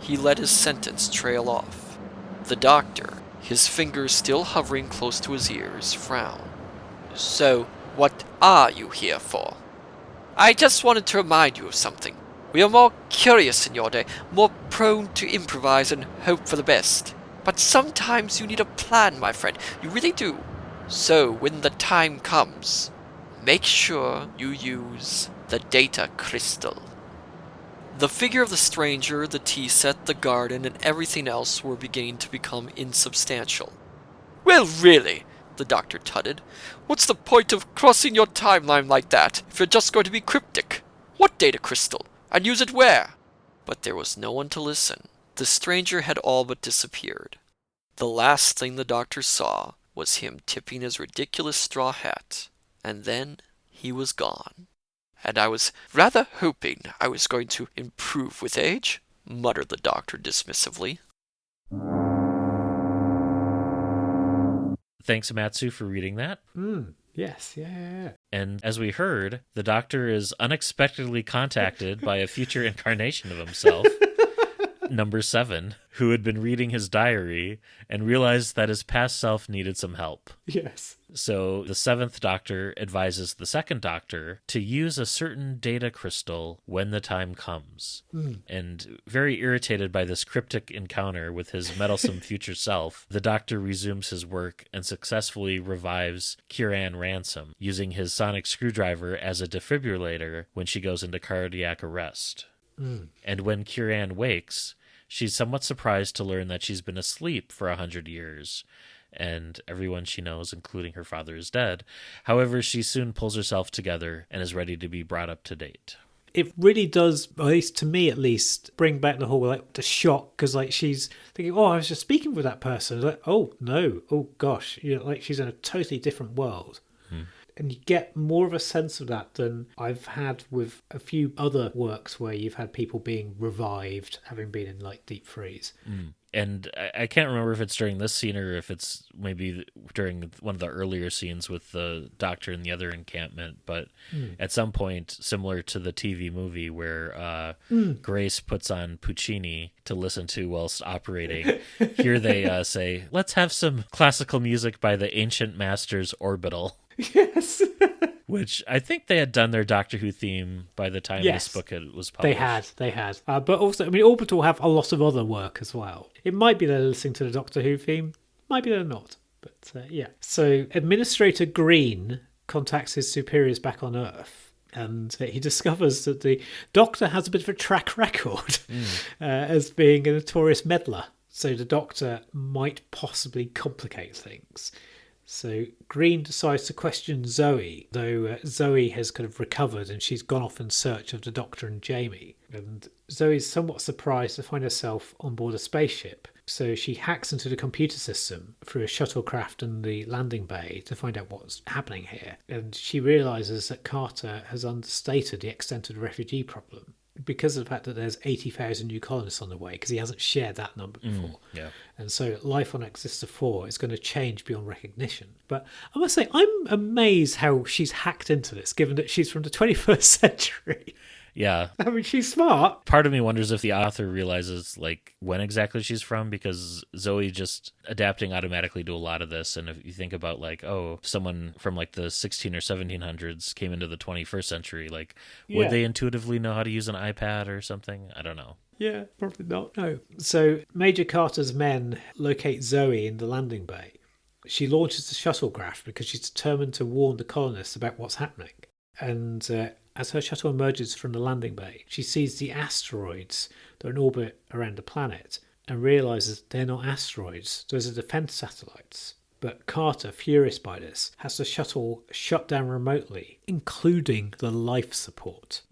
He let his sentence trail off. The doctor, his fingers still hovering close to his ears, frowned. So, what are you here for? I just wanted to remind you of something. We are more curious in your day, more prone to improvise and hope for the best. But sometimes you need a plan, my friend. You really do. So when the time comes, make sure you use the data crystal. The figure of the stranger, the tea set, the garden, and everything else were beginning to become insubstantial. Well, really, the doctor tutted. What's the point of crossing your timeline like that if you're just going to be cryptic? What data crystal? And use it where? But there was no one to listen. The stranger had all but disappeared. The last thing the doctor saw was him tipping his ridiculous straw hat, and then he was gone. And I was rather hoping I was going to improve with age, muttered the doctor dismissively. Thanks, Matsu, for reading that. Yes, yeah. And as we heard, the Doctor is unexpectedly contacted by a future incarnation of himself, number 7, who had been reading his diary and realized that his past self needed some help. Yes. So the 7th Doctor advises the 2nd Doctor to use a certain data crystal when the time comes. And very irritated by this cryptic encounter with his meddlesome future self, the Doctor resumes his work and successfully revives Kieran Ransom, using his sonic screwdriver as a defibrillator when she goes into cardiac arrest. And when Kieran wakes, she's somewhat surprised to learn that she's been asleep for 100 years, and everyone she knows, including her father, is dead. However, she soon pulls herself together and is ready to be brought up to date. It really does, at least to me at least, bring back the whole the shock, because she's thinking, oh, I was just speaking with that person. Like, oh no, oh gosh, she's in a totally different world. And you get more of a sense of that than I've had with a few other works where you've had people being revived, having been in deep freeze. And I can't remember if it's during this scene or if it's maybe during one of the earlier scenes with the Doctor and the other encampment, but at some point, similar to the TV movie where Grace puts on Puccini to listen to whilst operating, here they say, let's have some classical music by the ancient masters Orbital. Yes. Which I think they had done their Doctor Who theme by the time this book was published. They had. But also, Orbital have a lot of other work as well. It might be they're listening to the Doctor Who theme. Might be they're not. But yeah. So Administrator Green contacts his superiors back on Earth, and he discovers that the Doctor has a bit of a track record as being a notorious meddler. So the Doctor might possibly complicate things. So Green decides to question Zoe, though Zoe has kind of recovered and she's gone off in search of the Doctor and Jamie. And Zoe's somewhat surprised to find herself on board a spaceship. So she hacks into the computer system through a shuttlecraft in the landing bay to find out what's happening here. And she realises that Carter has understated the extent of the refugee problem, because of the fact that there's 80,000 new colonists on the way, because he hasn't shared that number before. And so life on Exista 4 is going to change beyond recognition. But I must say, I'm amazed how she's hacked into this, given that she's from the 21st century. Yeah. She's smart. Part of me wonders if the author realizes when exactly she's from, because Zoe just adapting automatically to a lot of this. And if you think about someone from the 16 or 1700s came into the 21st century, would they intuitively know how to use an iPad or something? I don't know. Yeah, probably not. No. So Major Carter's men locate Zoe in the landing bay. She launches the shuttlecraft because she's determined to warn the colonists about what's happening. And as her shuttle emerges from the landing bay, she sees the asteroids that are in orbit around the planet and realises they're not asteroids, those are defence satellites. But Carter, furious by this, has the shuttle shut down remotely, including the life support.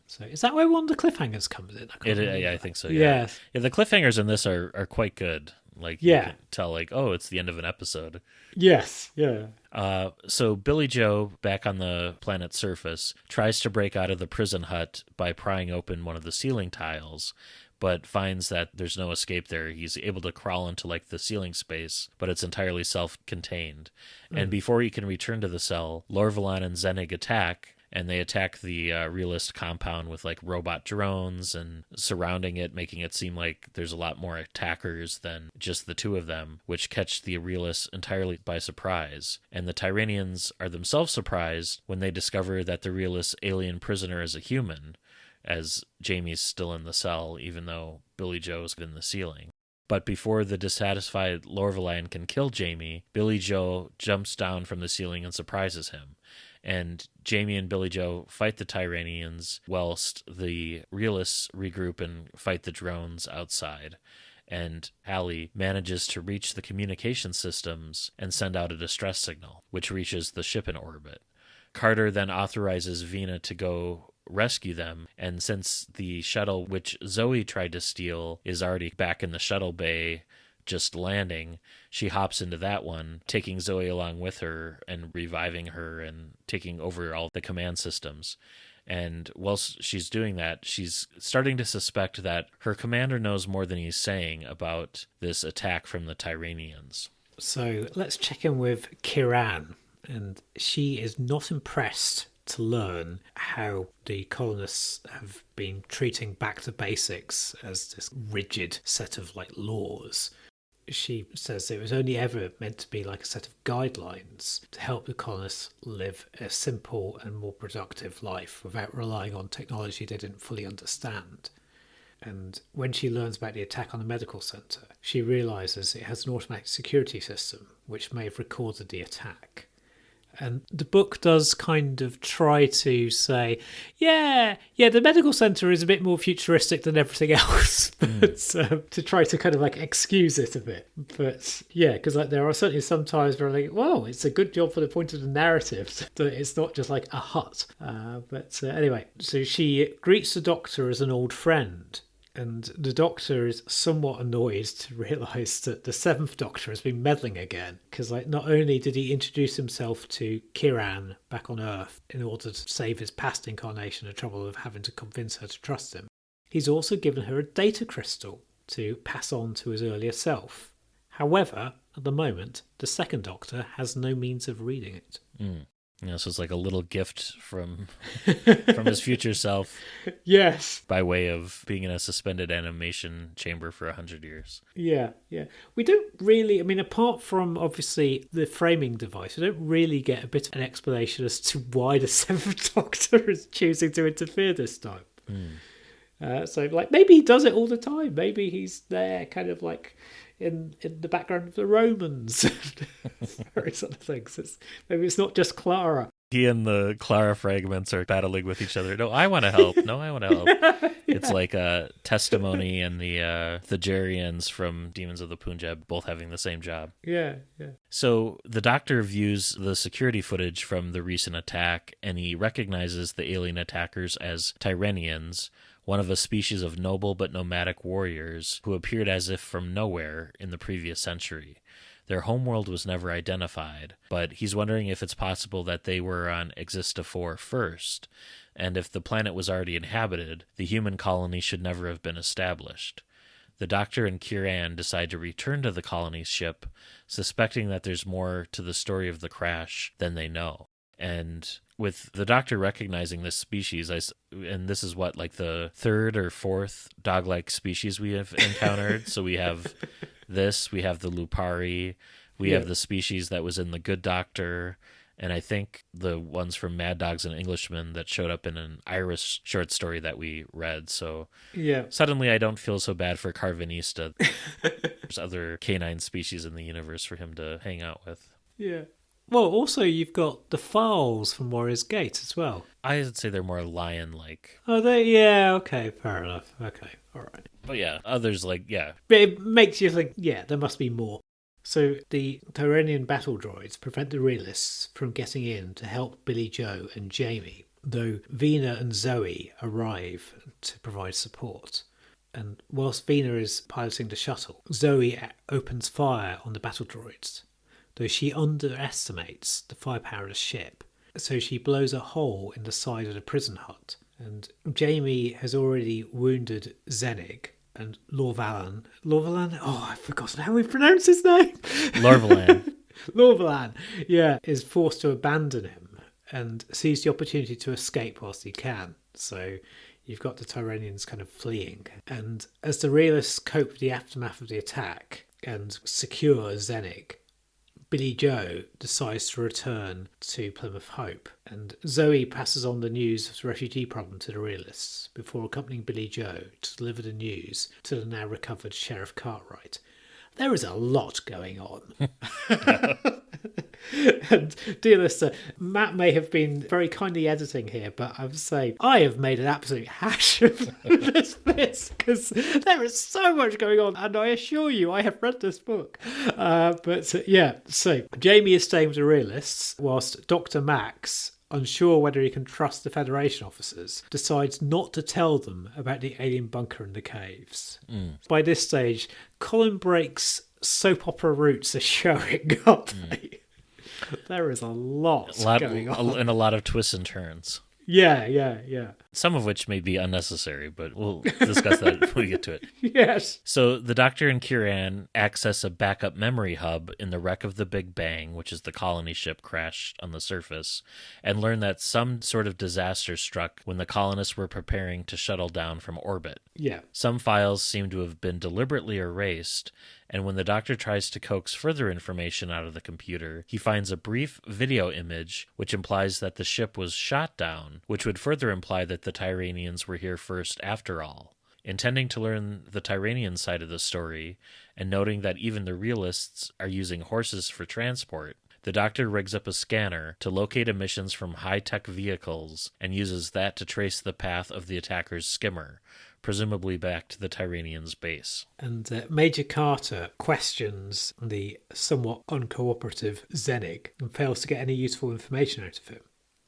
So is that where one of the cliffhangers comes in? I think so, yeah. Yeah, the cliffhangers in this are quite good. You can tell, it's the end of an episode. Yes, yeah. So Billy Joe, back on the planet's surface, tries to break out of the prison hut by prying open one of the ceiling tiles, but finds that there's no escape there. He's able to crawl into the ceiling space, but it's entirely self-contained. And before he can return to the cell, Lorvelon and Zenig attack, and they attack the realist compound with robot drones and surrounding it, making it seem like there's a lot more attackers than just the two of them, which catch the realists entirely by surprise. And the Tyranians are themselves surprised when they discover that the realist alien prisoner is a human, as Jamie's still in the cell, even though Billy Joe's in the ceiling. But before the dissatisfied Lorvalan can kill Jamie, Billy Joe jumps down from the ceiling and surprises him. And Jamie and Billy Joe fight the Tyranians whilst the realists regroup and fight the drones outside. And Hallie manages to reach the communication systems and send out a distress signal, which reaches the ship in orbit. Carter then authorizes Vina to go rescue them, and since the shuttle which Zoe tried to steal is already back in the shuttle bay just landing, she hops into that one, taking Zoe along with her and reviving her and taking over all the command systems. And whilst she's doing that, she's starting to suspect that her commander knows more than he's saying about this attack from the Tyranians. So let's check in with Kiran, and she is not impressed to learn how the colonists have been treating back to basics as this rigid set of laws. She says it was only ever meant to be like a set of guidelines to help the colonists live a simple and more productive life without relying on technology they didn't fully understand. And when she learns about the attack on the medical centre, she realises it has an automatic security system which may have recorded the attack. And the book does kind of try to say, yeah, the medical centre is a bit more futuristic than everything else, but to try to kind of excuse it a bit. But yeah, because there are certainly some times where I'm like, well, it's a good job for the point of the narrative that it's not just like a hut. But anyway, so she greets the Doctor as an old friend. And the Doctor is somewhat annoyed to realise that the Seventh Doctor has been meddling again. Because not only did he introduce himself to Kiran back on Earth in order to save his past incarnation the trouble of having to convince her to trust him, he's also given her a data crystal to pass on to his earlier self. However, at the moment, the Second Doctor has no means of reading it. So it's like a little gift from his future self. Yes. By way of being in a suspended animation chamber for 100 years. Yeah. We don't really, apart from obviously the framing device, we don't really get a bit of an explanation as to why the Seventh Doctor is choosing to interfere this time. So maybe he does it all the time. Maybe he's there kind of in the background of the Romans, various sort of things. Maybe it's not just Clara. He and the Clara fragments are battling with each other. No, I want to help. No, I want to help. Yeah. It's like Testimony and the Thagerians from Demons of the Punjab both having the same job. Yeah. So the Doctor views the security footage from the recent attack, and he recognizes the alien attackers as Tyranians, one of a species of noble but nomadic warriors who appeared as if from nowhere in the previous century. Their homeworld was never identified, but he's wondering if it's possible that they were on Exista 4 first, and if the planet was already inhabited, the human colony should never have been established. The Doctor and Kiran decide to return to the colony's ship, suspecting that there's more to the story of the crash than they know. And with the Doctor recognizing this species, and this is the third or fourth dog-like species we have encountered. So we have this, we have the Lupari, we have the species that was in the Good Doctor, and I think the ones from Mad Dogs and Englishmen that showed up in an Irish short story that we read. So suddenly I don't feel so bad for Carvanista. There's other canine species in the universe for him to hang out with. Yeah. Well, also you've got the Files from Warrior's Gate as well. I would say they're more lion-like. Oh, they? Yeah, okay, fair enough. Okay, all right. But yeah, others But it makes you think, there must be more. So the Tyranian battle droids prevent the realists from getting in to help Billy Joe and Jamie, though Vina and Zoe arrive to provide support. And whilst Vina is piloting the shuttle, Zoe opens fire on the battle droids, though she underestimates the firepower of the ship. So she blows a hole in the side of the prison hut. And Jamie has already wounded Zenig, and Lorvalan, I've forgotten how we pronounce his name. Lorvalan, is forced to abandon him and sees the opportunity to escape whilst he can. So you've got the Tyranians kind of fleeing. And as the realists cope with the aftermath of the attack and secure Zenig, Billy Joe decides to return to Plymouth Hope And Zoe passes on the news of the refugee problem to the realists before accompanying Billy Joe to deliver the news to the now recovered Sheriff Cartwright. There is a lot going on. And dear listener, Matt may have been very kindly editing here, but I would say I have made an absolute hash of this bit because there is so much going on, and I assure you I have read this book. So Jamie is staying with the realists whilst Dr. Max, unsure whether he can trust the Federation officers, decides not to tell them about the alien bunker in the caves. By this stage, Colin Brake's soap opera roots are showing, aren't they? There is a lot going on. And a lot of twists and turns. Yeah. Some of which may be unnecessary, but we'll discuss that when we get to it. Yes. So the Doctor and Kieran access a backup memory hub in the wreck of the Big Bang, which is the colony ship crashed on the surface, and learn that some sort of disaster struck when the colonists were preparing to shuttle down from orbit. Yeah. Some files seem to have been deliberately erased, and when the Doctor tries to coax further information out of the computer, he finds a brief video image which implies that the ship was shot down, which would further imply that the Tyranians were here first after all. Intending to learn the Tyranian side of the story, and noting that even the realists are using horses for transport, the Doctor rigs up a scanner to locate emissions from high-tech vehicles and uses that to trace the path of the attacker's skimmer, presumably back to the Tyranians' base. And Major Carter questions the somewhat uncooperative Zenig and fails to get any useful information out of him.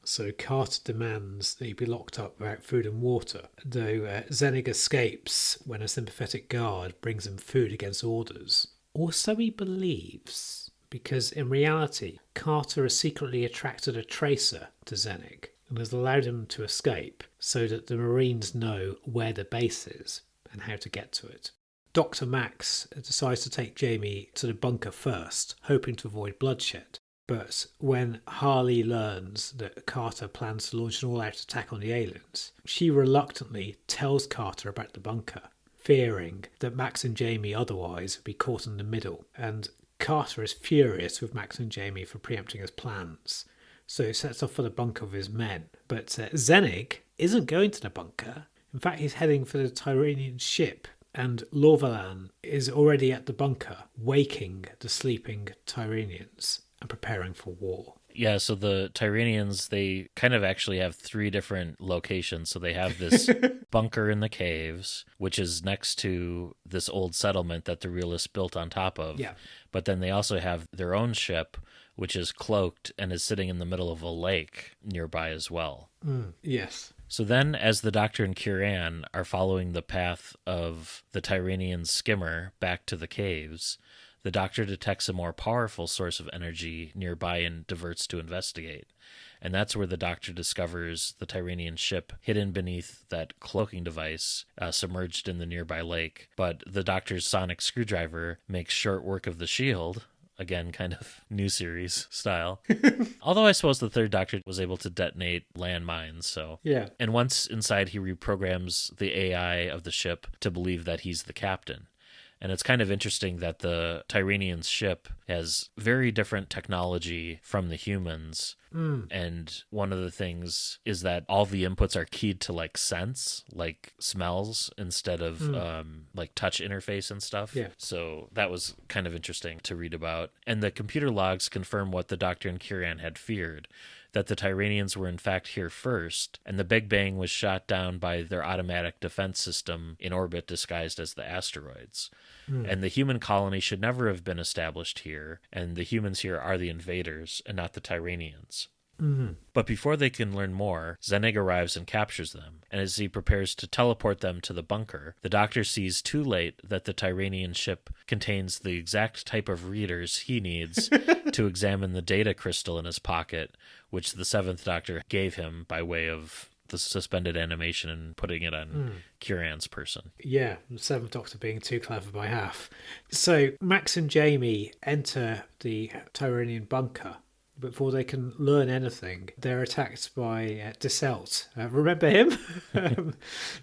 So Carter demands that he be locked up without food and water, though Zenig escapes when a sympathetic guard brings him food against orders. Or so he believes, because in reality, Carter has secretly attracted a tracer to Zenig and has allowed him to escape so that the Marines know where the base is and how to get to it. Dr. Max decides to take Jamie to the bunker first, hoping to avoid bloodshed. But when Harley learns that Carter plans to launch an all-out attack on the aliens, she reluctantly tells Carter about the bunker, fearing that Max and Jamie otherwise would be caught in the middle. And Carter is furious with Max and Jamie for preempting his plans, so he sets off for the bunker with his men. But Zenig isn't going to the bunker. In fact, he's heading for the Tyranian ship, and Lorvalan is already at the bunker, waking the sleeping Tyranians and preparing for war. Yeah, so the Tyranians, they kind of actually have three different locations. So they have this bunker in the caves, which is next to this old settlement that the realists built on top of. Yeah. But then they also have their own ship, which is cloaked and is sitting in the middle of a lake nearby as well. Yes. So then, as the Doctor and Kieran are following the path of the Tyranian skimmer back to the caves, the Doctor detects a more powerful source of energy nearby and diverts to investigate. And that's where the Doctor discovers the Tyranian ship hidden beneath that cloaking device submerged in the nearby lake. But the Doctor's sonic screwdriver makes short work of the shield. Again, kind of new series style. Although I suppose the third Doctor was able to detonate landmines, so... Yeah. And once inside, he reprograms the AI of the ship to believe that he's the captain. And it's kind of interesting that the Tyranian ship has very different technology from the humans. And one of the things is that all the inputs are keyed to like sense, like smells, instead of like touch interface and stuff. Yeah. So that was kind of interesting to read about. And the computer logs confirm what the Doctor and Kieran had feared, that the Tyranians were in fact here first, and the Big Bang was shot down by their automatic defense system in orbit disguised as the asteroids. And the human colony should never have been established here, and the humans here are the invaders and not the Tyranians. But before they can learn more, Zenig arrives and captures them, and as he prepares to teleport them to the bunker, the Doctor sees too late that the Tyranian ship contains the exact type of readers he needs to examine the data crystal in his pocket, which the Seventh Doctor gave him by way of the suspended animation and putting it on Kieran's person. Yeah, the Seventh Doctor being too clever by half. So Max and Jamie enter the Tyranian bunker, Before they can learn anything, they're attacked by Deselt. Remember him?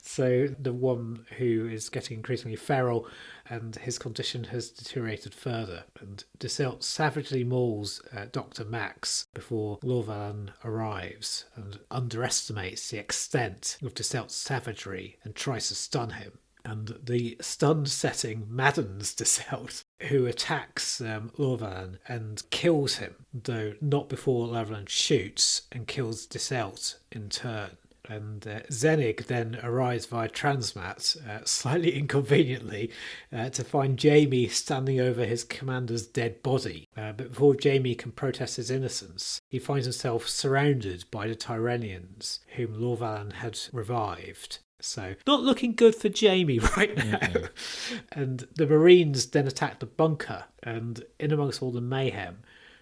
So the one who is getting increasingly feral, and his condition has deteriorated further. And Deselt savagely mauls Dr. Max before Lorvalan arrives and underestimates the extent of Deselt's savagery and tries to stun him. And the stunned setting maddens Deselt, who attacks Lorvalan and kills him, though not before Lorvalan shoots and kills Deselt in turn. And Zenig then arrives via Transmat, slightly inconveniently, to find Jamie standing over his commander's dead body. But before Jamie can protest his innocence, he finds himself surrounded by the Tyranians, whom Lorvalan had revived. So, not looking good for Jamie right now. Mm-hmm. And the Marines then attack the bunker, and in amongst all the mayhem,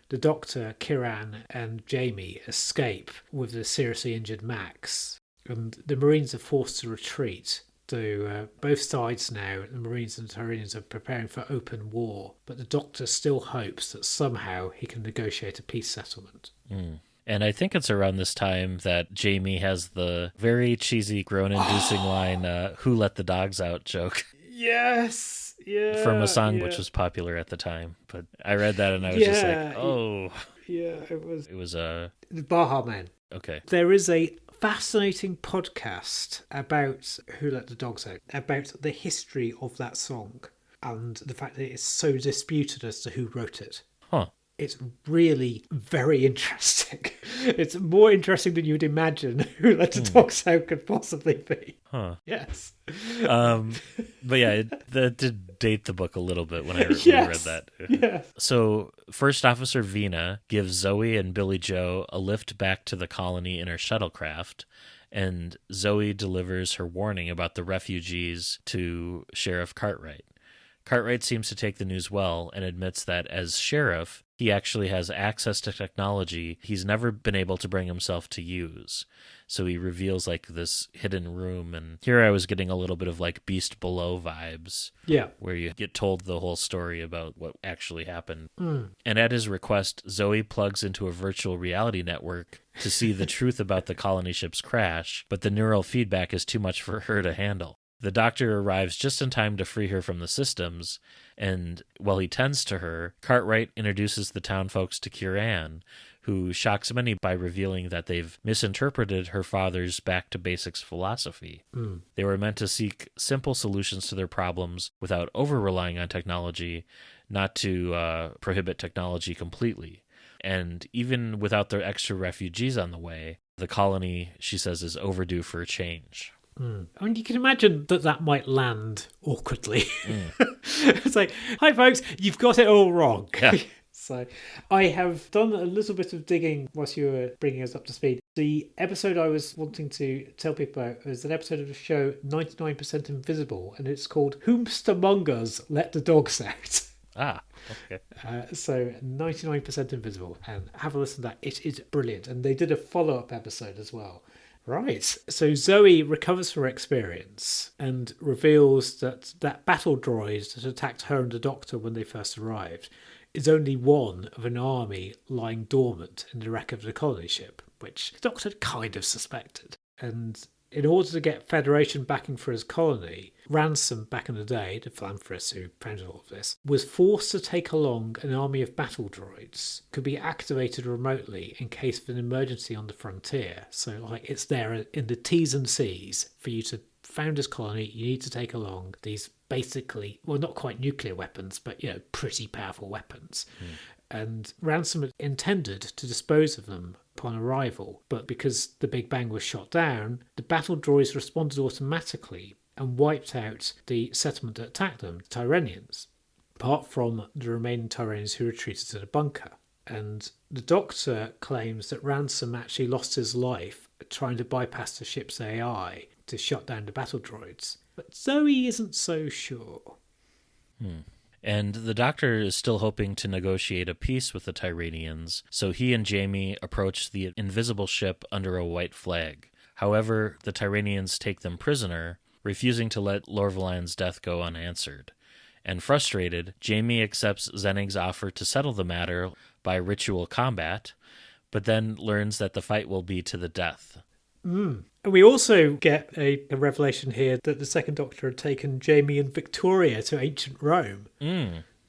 the Doctor, Kiran, and Jamie escape with the seriously injured Max. And the Marines are forced to retreat. So both sides now, the Marines and the Tyranians, are preparing for open war. But the Doctor still hopes that somehow he can negotiate a peace settlement. Mm. And I think it's around this time that Jamie has the very cheesy, groan-inducing line, "Who let the dogs out?" joke. Yes! Yeah. From a song which was popular at the time. But I read that and I was just like, oh. Yeah, it was. It was The Baha Men. Okay. There is a fascinating podcast about Who Let the Dogs Out, about the history of that song and the fact that it's so disputed as to who wrote it. Huh. It's really very interesting. It's more interesting than you'd imagine Who Let the Dogs Out could possibly be. Huh. Yes. But yeah, that did date the book a little bit when I read that. Yes. So First Officer Vina gives Zoe and Billy Joe a lift back to the colony in her shuttlecraft, and Zoe delivers her warning about the refugees to Sheriff Cartwright. Cartwright seems to take the news well and admits that as sheriff, he actually has access to technology he's never been able to bring himself to use. So he reveals like this hidden room, and here I was getting a little bit of like Beast Below vibes. Yeah. Where you get told the whole story about what actually happened. And at his request, Zoe plugs into a virtual reality network to see the truth about the colony ship's crash, but the neural feedback is too much for her to handle. The Doctor arrives just in time to free her from the systems, and while he tends to her, Cartwright introduces the town folks to Kiran, who shocks many by revealing that they've misinterpreted her father's back-to-basics philosophy. They were meant to seek simple solutions to their problems without over-relying on technology, not to prohibit technology completely. And even without their extra refugees on the way, the colony, she says, is overdue for a change. I mean, you can imagine that might land awkwardly. It's like, hi folks, you've got it all wrong. Yeah. So I have done a little bit of digging whilst you were bringing us up to speed. The episode I was wanting to tell people about is an episode of the show 99% Invisible, and it's called Whomstermongers Let the Dogs Out. Ah, okay. So 99% Invisible, and have a listen to that. It is brilliant. And they did a follow-up episode as well. Right. So Zoe recovers from her experience and reveals that battle droid that attacked her and the Doctor when they first arrived is only one of an army lying dormant in the wreck of the colony ship, which the Doctor kind of suspected. And in order to get Federation backing for his colony, Ransom, back in the day, the philanthropist who founded all of this, was forced to take along an army of battle droids, could be activated remotely in case of an emergency on the frontier. So, like, it's there in the T's and C's for you to found this colony. You need to take along these basically, well, not quite nuclear weapons, but, you know, pretty powerful weapons. And Ransom had intended to dispose of them upon arrival, but because the Big Bang was shot down, the battle droids responded automatically and wiped out the settlement that attacked them, the Tyranians, apart from the remaining Tyranians who retreated to the bunker. And the Doctor claims that Ransom actually lost his life trying to bypass the ship's AI to shut down the battle droids. But Zoe isn't so sure. And the Doctor is still hoping to negotiate a peace with the Tyranians, so he and Jamie approach the invisible ship under a white flag. However, the Tyranians take them prisoner, refusing to let Lorvalan's death go unanswered. And frustrated, Jamie accepts Zennig's offer to settle the matter by ritual combat, but then learns that the fight will be to the death. And we also get a revelation here that the Second Doctor had taken Jamie and Victoria to ancient Rome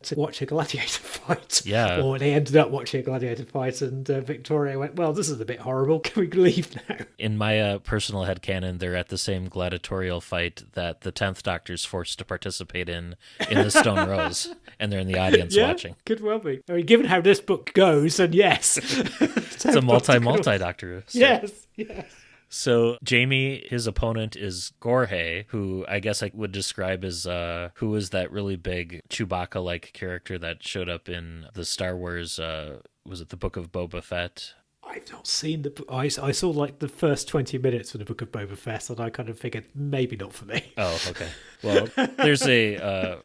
to watch a gladiator fight. Yeah. Or they ended up watching a gladiator fight, and Victoria went, well, this is a bit horrible. Can we leave now? In my personal headcanon, they're at the same gladiatorial fight that the 10th Doctor's forced to participate in the Stone Rose, and they're in the audience watching. Could well be. I mean, given how this book goes, then yes. It's a multi-Doctor. So. Yes. So Jamie, his opponent is Gorhay, who I guess I would describe as who was that really big Chewbacca-like character that showed up in the Star Wars, was it the Book of Boba Fett? I've not seen the book. I saw like the first 20 minutes of the Book of Boba Fett, and I kind of figured maybe not for me. Oh, okay. Well, there's a...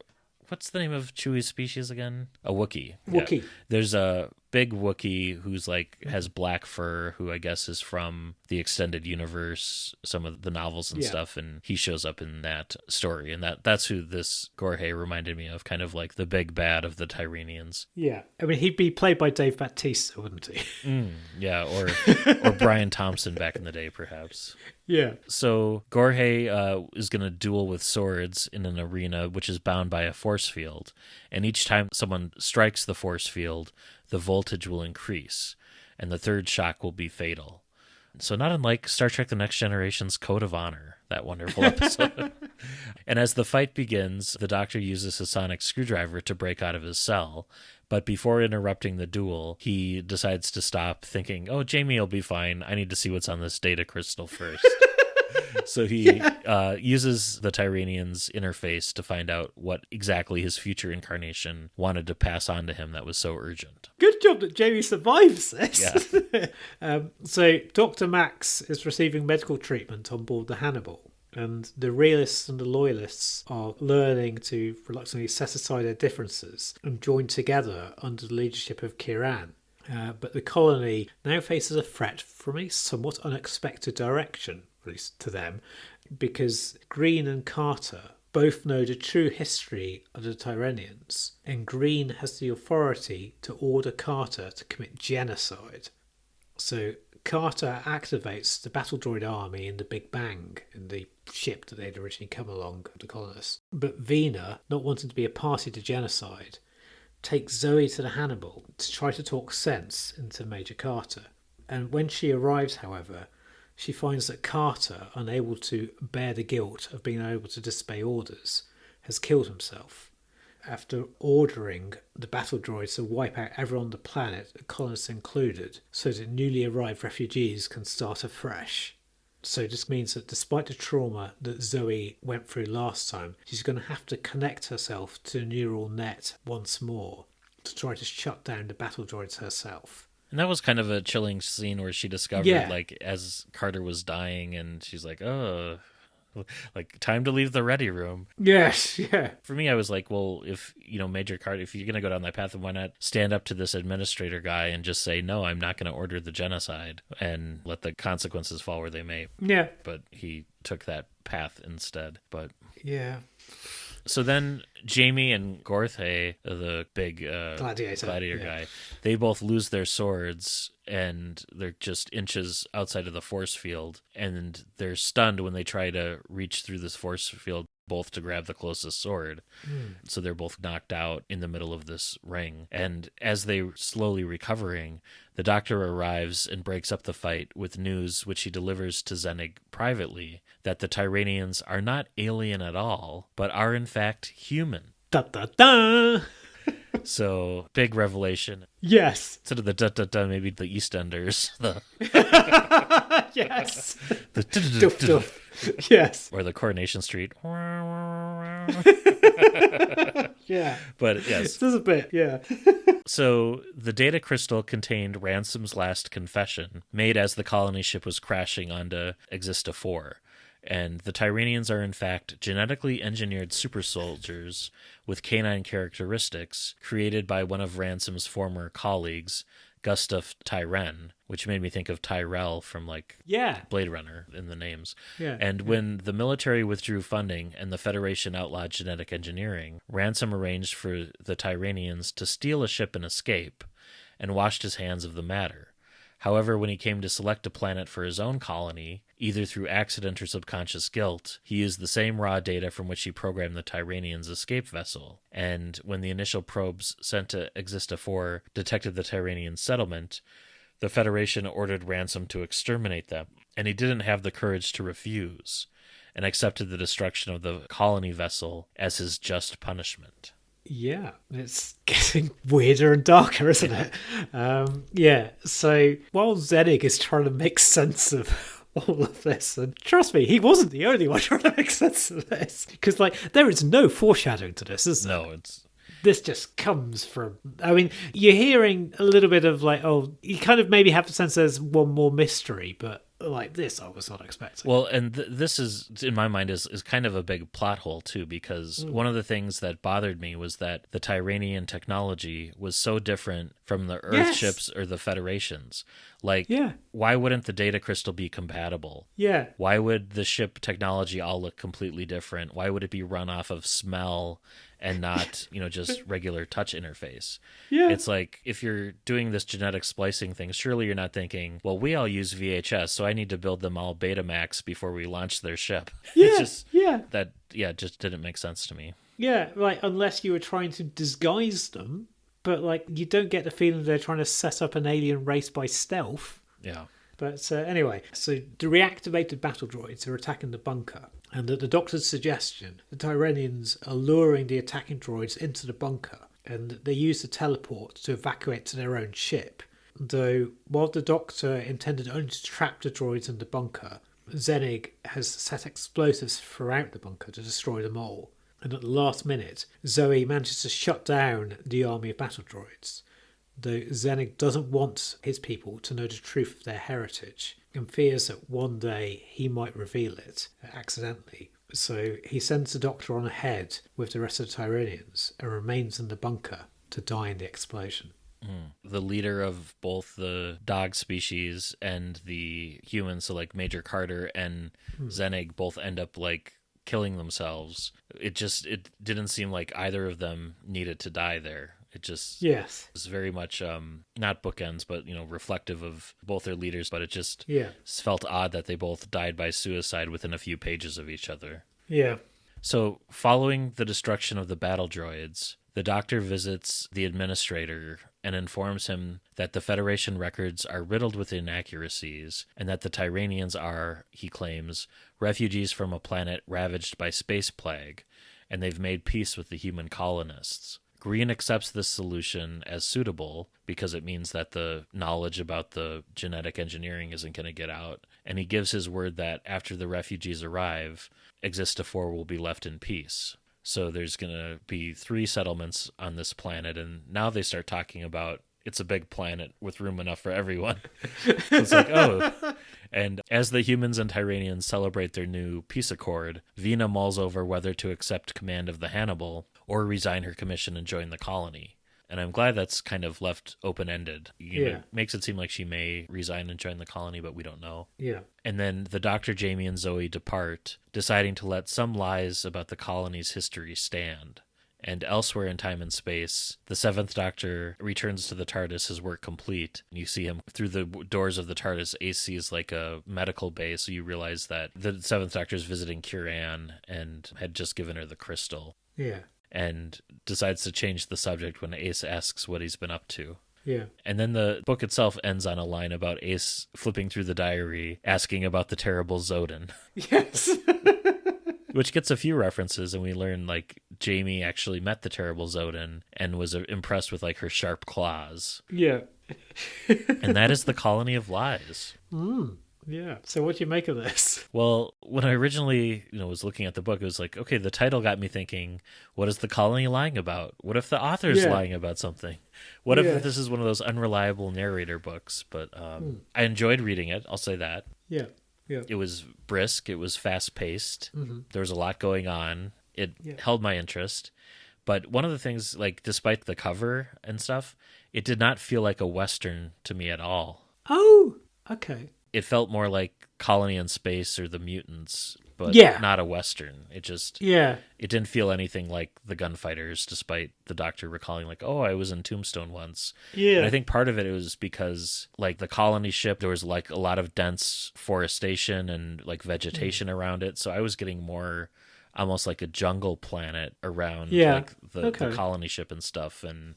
what's the name of Chewie's species again? A Wookiee. Wookiee. Yeah. There's a big Wookiee who's like has black fur, who I guess is from the extended universe, some of the novels and stuff, and he shows up in that story, and that's who this Gorhay reminded me of, kind of like the big bad of the Tyranians. Yeah, I mean, he'd be played by Dave Bautista, wouldn't he? Yeah, or Brian Thompson back in the day, perhaps. Yeah. So Gorhay is going to duel with swords in an arena which is bound by a force field, and each time someone strikes the force field, the voltage will increase, and the third shock will be fatal. So not unlike Star Trek The Next Generation's Code of Honor, that wonderful episode. And as the fight begins, the Doctor uses a sonic screwdriver to break out of his cell, but before interrupting the duel, he decides to stop, thinking, oh, Jamie will be fine. I need to see what's on this data crystal first. So he uses the Tyranian's interface to find out what exactly his future incarnation wanted to pass on to him that was so urgent. Good job that Jamie survives this. Yeah. So Dr. Max is receiving medical treatment on board the Hannibal, and the realists and the loyalists are learning to reluctantly set aside their differences and join together under the leadership of Kiran. But the colony now faces a threat from a somewhat unexpected direction, at least to them, because Green and Carter both know the true history of the Tyranians, and Green has the authority to order Carter to commit genocide. So Carter activates the battle droid army in the Big Bang, in the ship that they'd originally come along, the colonists. But Vina, not wanting to be a party to genocide, takes Zoe to the Hannibal to try to talk sense into Major Carter. And when she arrives, however, she finds that Carter, unable to bear the guilt of being able to disobey orders, has killed himself after ordering the battle droids to wipe out everyone on the planet, colonists included, so that newly arrived refugees can start afresh. So this means that despite the trauma that Zoe went through last time, she's going to have to connect herself to the neural net once more to try to shut down the battle droids herself. And that was kind of a chilling scene where she discovered, like, as Carter was dying, and she's like, oh, like, time to leave the ready room. Yes, yeah. For me, I was like, well, if, Major Carter, if you're going to go down that path, then why not stand up to this administrator guy and just say, no, I'm not going to order the genocide, and let the consequences fall where they may. Yeah. But he took that path instead. But yeah. So then Jamie and Gorhay, the big gladiator guy, they both lose their swords, and they're just inches outside of the force field, and they're stunned when they try to reach through this force field both to grab the closest sword. So they're both knocked out in the middle of this ring. And as they're slowly recovering, the Doctor arrives and breaks up the fight with news which he delivers to Zennig privately, that the Tyranians are not alien at all, but are in fact human. Da da da! So, big revelation. Yes. Instead of the da-da-da, maybe the EastEnders. Yes. The Doof doof. Yes. Or the Coronation Street. Yeah. But yes. There's a bit, yeah. So, the data crystal contained Ransom's last confession, made as the colony ship was crashing onto Exista 4. And the Tyranians are in fact genetically engineered super soldiers with canine characteristics created by one of Ransom's former colleagues, Gustav Tyren, which made me think of Tyrell from like Yeah. Blade Runner in the names. Yeah. And when the military withdrew funding and the Federation outlawed genetic engineering, Ransom arranged for the Tyranians to steal a ship and escape, and washed his hands of the matter. However, when he came to select a planet for his own colony, either through accident or subconscious guilt, he used the same raw data from which he programmed the Tyranians' escape vessel. And when the initial probes sent to Exista 4 detected the Tyranian settlement, the Federation ordered Ransom to exterminate them, and he didn't have the courage to refuse, and accepted the destruction of the colony vessel as his just punishment. Yeah, it's getting weirder and darker, isn't it? Yeah, so while Zenig is trying to make sense of all of this, and trust me, he wasn't the only one trying to make sense of this, because like there is no foreshadowing to this, is there? No, it's... This just comes from, I mean, you're hearing a little bit of like, oh, you kind of maybe have a sense there's one more mystery, but like this I was not expecting. Well, and this is, in my mind, is kind of a big plot hole, too, because one of the things that bothered me was that the Tyranian technology was so different from the Earth ships or the Federations. Like, why wouldn't the data crystal be compatible? Yeah. Why would the ship technology all look completely different? Why would it be run off of smell and not, just regular touch interface? Yeah. It's like, if you're doing this genetic splicing thing, surely you're not thinking, well, we all use VHS, so I need to build them all Betamax before we launch their ship. Yeah, It's just, yeah. that, just didn't make sense to me. Yeah, like, unless you were trying to disguise them, but, like, you don't get the feeling they're trying to set up an alien race by stealth. Yeah. But anyway, so the reactivated battle droids are attacking the bunker, and at the Doctor's suggestion, the Tyranians are luring the attacking droids into the bunker, and they use the teleport to evacuate to their own ship. Though, while the Doctor intended only to trap the droids in the bunker, Zenig has set explosives throughout the bunker to destroy them all. And at the last minute, Zoe manages to shut down the army of battle droids, though Zenig doesn't want his people to know the truth of their heritage and fears that one day he might reveal it accidentally. So he sends the Doctor on ahead with the rest of the Tyranians and remains in the bunker to die in the explosion. The leader of both the dog species and the humans, so like Major Carter and Zenig, both end up like killing themselves. It didn't seem like either of them needed to die there. It just was very much not bookends, but reflective of both their leaders. But it just felt odd that they both died by suicide within a few pages of each other. Yeah. So following the destruction of the battle droids, the Doctor visits the administrator and informs him that the Federation records are riddled with inaccuracies and that the Tyranians are, he claims, refugees from a planet ravaged by space plague, and they've made peace with the human colonists. Green accepts this solution as suitable because it means that the knowledge about the genetic engineering isn't going to get out, and he gives his word that after the refugees arrive, Exista 4 will be left in peace. So there's going to be 3 settlements on this planet, and now they start talking about it's a big planet with room enough for everyone. It's like, oh. And as the humans and Tyranians celebrate their new peace accord, Vina mulls over whether to accept command of the Hannibal or resign her commission and join the colony. And I'm glad that's kind of left open-ended. It makes it seem like she may resign and join the colony, but we don't know. Yeah. And then the Doctor, Jamie, and Zoe depart, deciding to let some lies about the colony's history stand. And elsewhere in time and space, the 7th Doctor returns to the TARDIS, his work complete. You see him through the doors of the TARDIS. AC is like a medical bay, so you realize that the 7th Doctor is visiting Curran and had just given her the crystal. Yeah. And decides to change the subject when Ace asks what he's been up to. Yeah. And then the book itself ends on a line about Ace flipping through the diary, asking about the terrible Zodan. Yes. Which gets a few references, and we learn, like, Jamie actually met the terrible Zodan and was impressed with, like, her sharp claws. Yeah. And that is the Colony of Lies. Yeah. So what do you make of this? Well, when I originally, was looking at the book, it was like, okay, the title got me thinking, what is the colony lying about? What if the author's lying about something? What if this is one of those unreliable narrator books? But I enjoyed reading it, I'll say that. Yeah. Yeah. It was brisk, it was fast-paced, there was a lot going on, it held my interest, But one of the things, like, despite the cover and stuff, it did not feel like a Western to me at all. Oh, okay. It felt more like Colony in Space or The Mutants, but not a Western. It didn't feel anything like The Gunfighters, despite the Doctor recalling, like, oh, I was in Tombstone once. Yeah. And I think part of it was because, like, the colony ship, there was, like, a lot of dense forestation and, like, vegetation around it. So I was getting more almost like a jungle planet around like the colony ship and stuff, and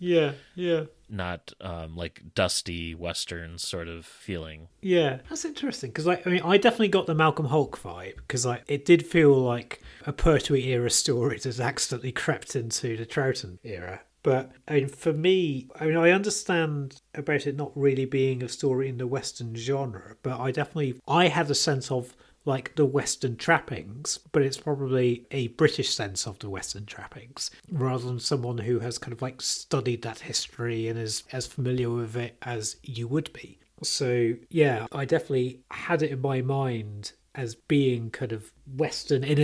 not like dusty Western sort of feeling. Yeah, that's interesting because I definitely got the Malcolm Hulke vibe because it did feel like a Pertwee era story that has accidentally crept into the Troughton era. But I mean, for me, I understand about it not really being a story in the Western genre, but I had a sense of like the Western trappings, but it's probably a British sense of the Western trappings rather than someone who has kind of like studied that history and is as familiar with it as you would be. So yeah, I definitely had it in my mind as being kind of Western in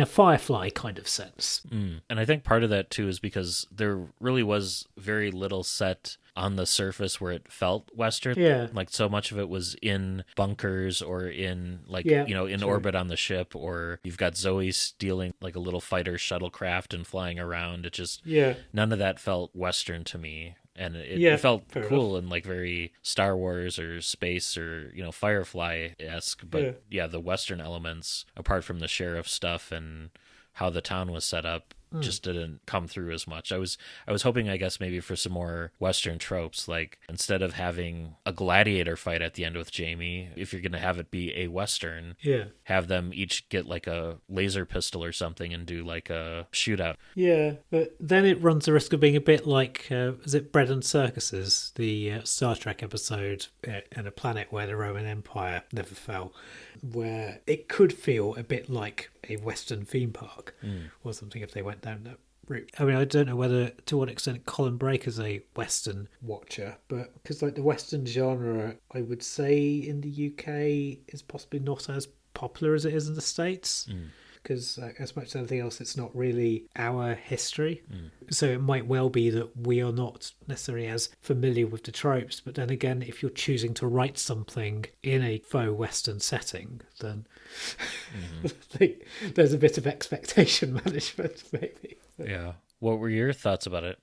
a Firefly kind of sense. And I think part of that too is because there really was very little set on the surface where it felt Western. Yeah. Like so much of it was in bunkers or in in orbit on the ship, or you've got Zoe stealing like a little fighter shuttlecraft and flying around. It just, none of that felt Western to me. And it felt cool and like very Star Wars or space or, Firefly-esque. But the Western elements, apart from the sheriff stuff and how the town was set up, just didn't come through as much. I was hoping, I guess, maybe for some more Western tropes, like instead of having a gladiator fight at the end with Jamie, if you're going to have it be a Western, have them each get like a laser pistol or something and do like a shootout. Yeah, but then it runs the risk of being a bit like, is it Bread and Circuses, the Star Trek episode in a planet where the Roman Empire never fell, where it could feel a bit like a Western theme park or something if they went down that route. I mean, I don't know to what extent Colin Brake is a Western watcher, but because like the Western genre, I would say in the UK is possibly not as popular as it is in the States. Because as much as anything else, it's not really our history. So it might well be that we are not necessarily as familiar with the tropes. But then again, if you're choosing to write something in a faux Western setting, then I think there's a bit of expectation management, maybe. Yeah. What were your thoughts about it?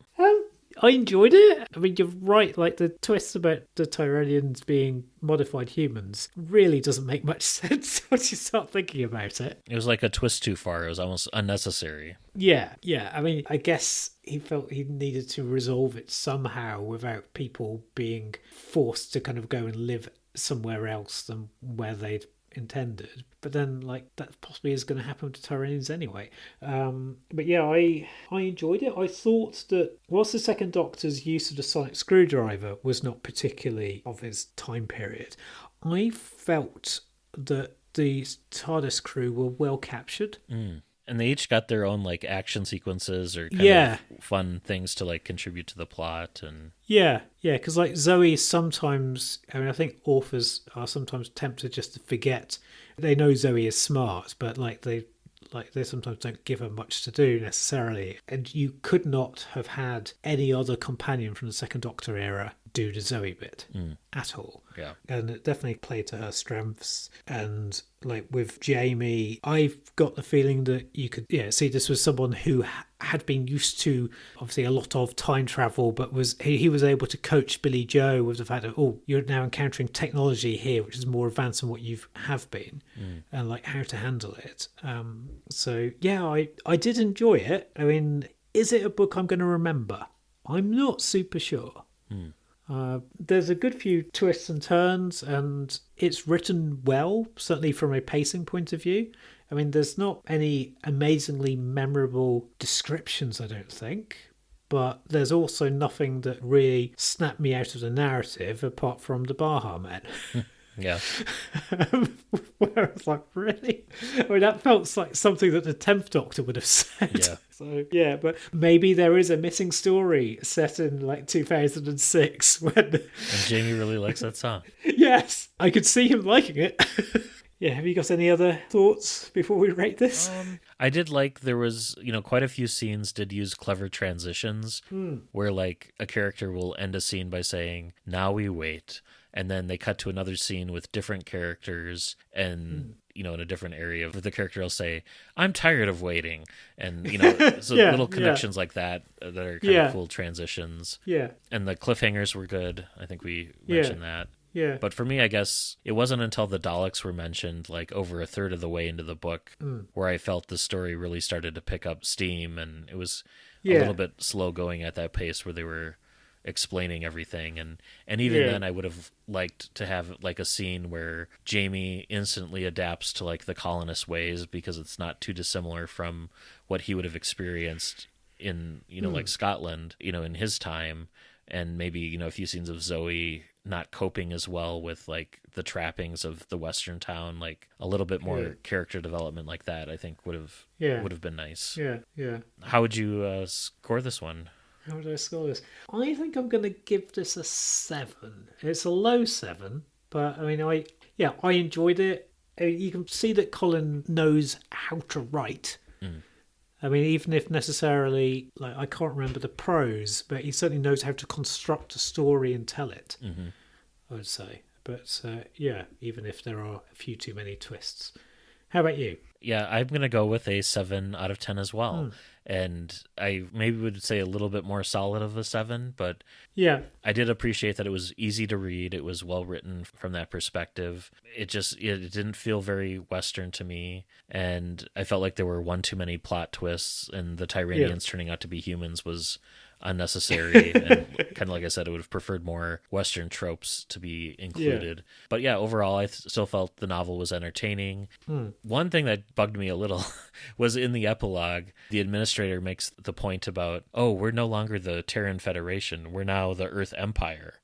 I enjoyed it. I mean, you're right. Like the twist about the Tyranians being modified humans really doesn't make much sense once you start thinking about it. It was like a twist too far. It was almost unnecessary. Yeah. I mean, I guess he felt he needed to resolve it somehow without people being forced to kind of go and live somewhere else than where they'd intended. But then like that possibly is going to happen to Tyranians anyway. But yeah, I enjoyed it. I thought that whilst the Second Doctor's use of the sonic screwdriver was not particularly of his time period, I felt that the TARDIS crew were well captured. And they each got their own like action sequences or kind of fun things to like contribute to the plot. And because like Zoe sometimes, I mean, I think authors are sometimes tempted just to forget. They know Zoe is smart, but they sometimes don't give her much to do necessarily. And you could not have had any other companion from the Second Doctor era do the Zoe bit at all. Yeah. And it definitely played to her strengths. And like with Jamie, I've got the feeling that you could see this was someone who had been used to obviously a lot of time travel, but he was able to coach Billy Joe with the fact that, you're now encountering technology here which is more advanced than what you have been, and like how to handle it. So yeah, I did enjoy it. I mean, is it a book I'm going to remember? I'm not super sure. There's a good few twists and turns, and it's written well, certainly from a pacing point of view. I mean, there's not any amazingly memorable descriptions, I don't think, but there's also nothing that really snapped me out of the narrative apart from the Baha Men. Yeah. Where I was like, really? I mean, that felt like something that the 10th Doctor would have said. Yeah. So, yeah, but maybe there is a missing story set in like 2006 when... And Jamie really likes that song. Yes, I could see him liking it. Yeah, have you got any other thoughts before we rate this? I did like there was, quite a few scenes did use clever transitions where like a character will end a scene by saying, "Now we wait." And then they cut to another scene with different characters and, in a different area. The character will say, "I'm tired of waiting." And, so little connections like that that are kind of cool transitions. Yeah. And the cliffhangers were good. I think we mentioned that. Yeah. But for me, I guess it wasn't until the Daleks were mentioned, like over a third of the way into the book, where I felt the story really started to pick up steam, and it was a little bit slow going at that pace where they were explaining everything. And even then, I would have liked to have like a scene where Jamie instantly adapts to like the colonist ways because it's not too dissimilar from what he would have experienced in, like Scotland, in his time. And maybe, a few scenes of Zoe not coping as well with like the trappings of the Western town, like a little bit more character development like that, I think would have been nice. Yeah. How would you score this one? How would I score this? I think I'm going to give this a 7. It's a low 7, but I mean, I enjoyed it. You can see that Colin knows how to write. I mean, even if necessarily, like, I can't remember the prose, but he certainly knows how to construct a story and tell it, I would say. But, even if there are a few too many twists. How about you? Yeah, I'm going to go with a 7 out of 10 as well. And I maybe would say a little bit more solid of a 7, but I did appreciate that it was easy to read. It was well written from that perspective. It didn't feel very Western to me, and I felt like there were one too many plot twists, and the Tyranians turning out to be humans was unnecessary. And kind of like I said, I would have preferred more Western tropes to be included. But overall, I still felt the novel was entertaining. One thing that bugged me a little was in the epilogue, the administrator makes the point about, we're no longer the Terran Federation, we're now the Earth Empire.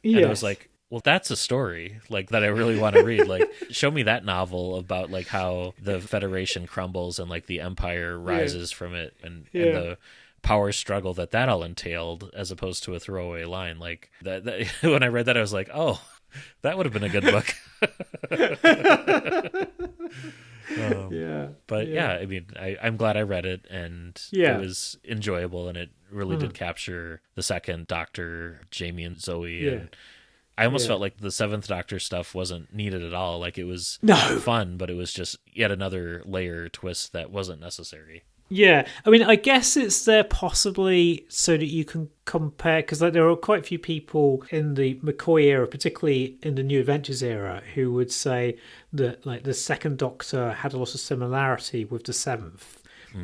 And I was like, well, that's a story like that I really want to read. Like, show me that novel about like how the Federation crumbles and like the Empire rises from it, and the power struggle that all entailed, as opposed to a throwaway line like that. When I read that, I was like, oh, that would have been a good book. I mean, I'm glad I read it, and it was enjoyable, and it really did capture the second Doctor, Jamie and Zoe. And I almost felt like the Seventh Doctor stuff wasn't needed at all. Like, it was fun, but it was just yet another layer twist that wasn't necessary. Yeah, I mean, I guess it's there possibly so that you can compare, because like, there are quite a few people in the McCoy era, particularly in the New Adventures era, who would say that like the second Doctor had a lot of similarity with the seventh.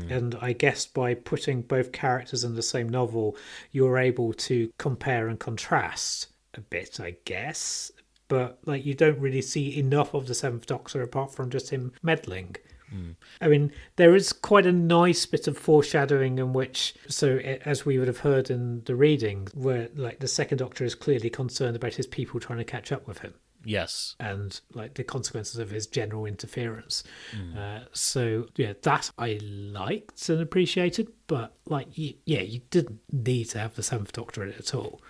And I guess by putting both characters in the same novel, you're able to compare and contrast a bit, I guess. But like, you don't really see enough of the seventh Doctor apart from just him meddling. I mean, there is quite a nice bit of foreshadowing in which, so as we would have heard in the reading, where like the second Doctor is clearly concerned about his people trying to catch up with him. Yes. And like the consequences of his general interference. That I liked and appreciated, but like, you didn't need to have the seventh Doctor in it at all.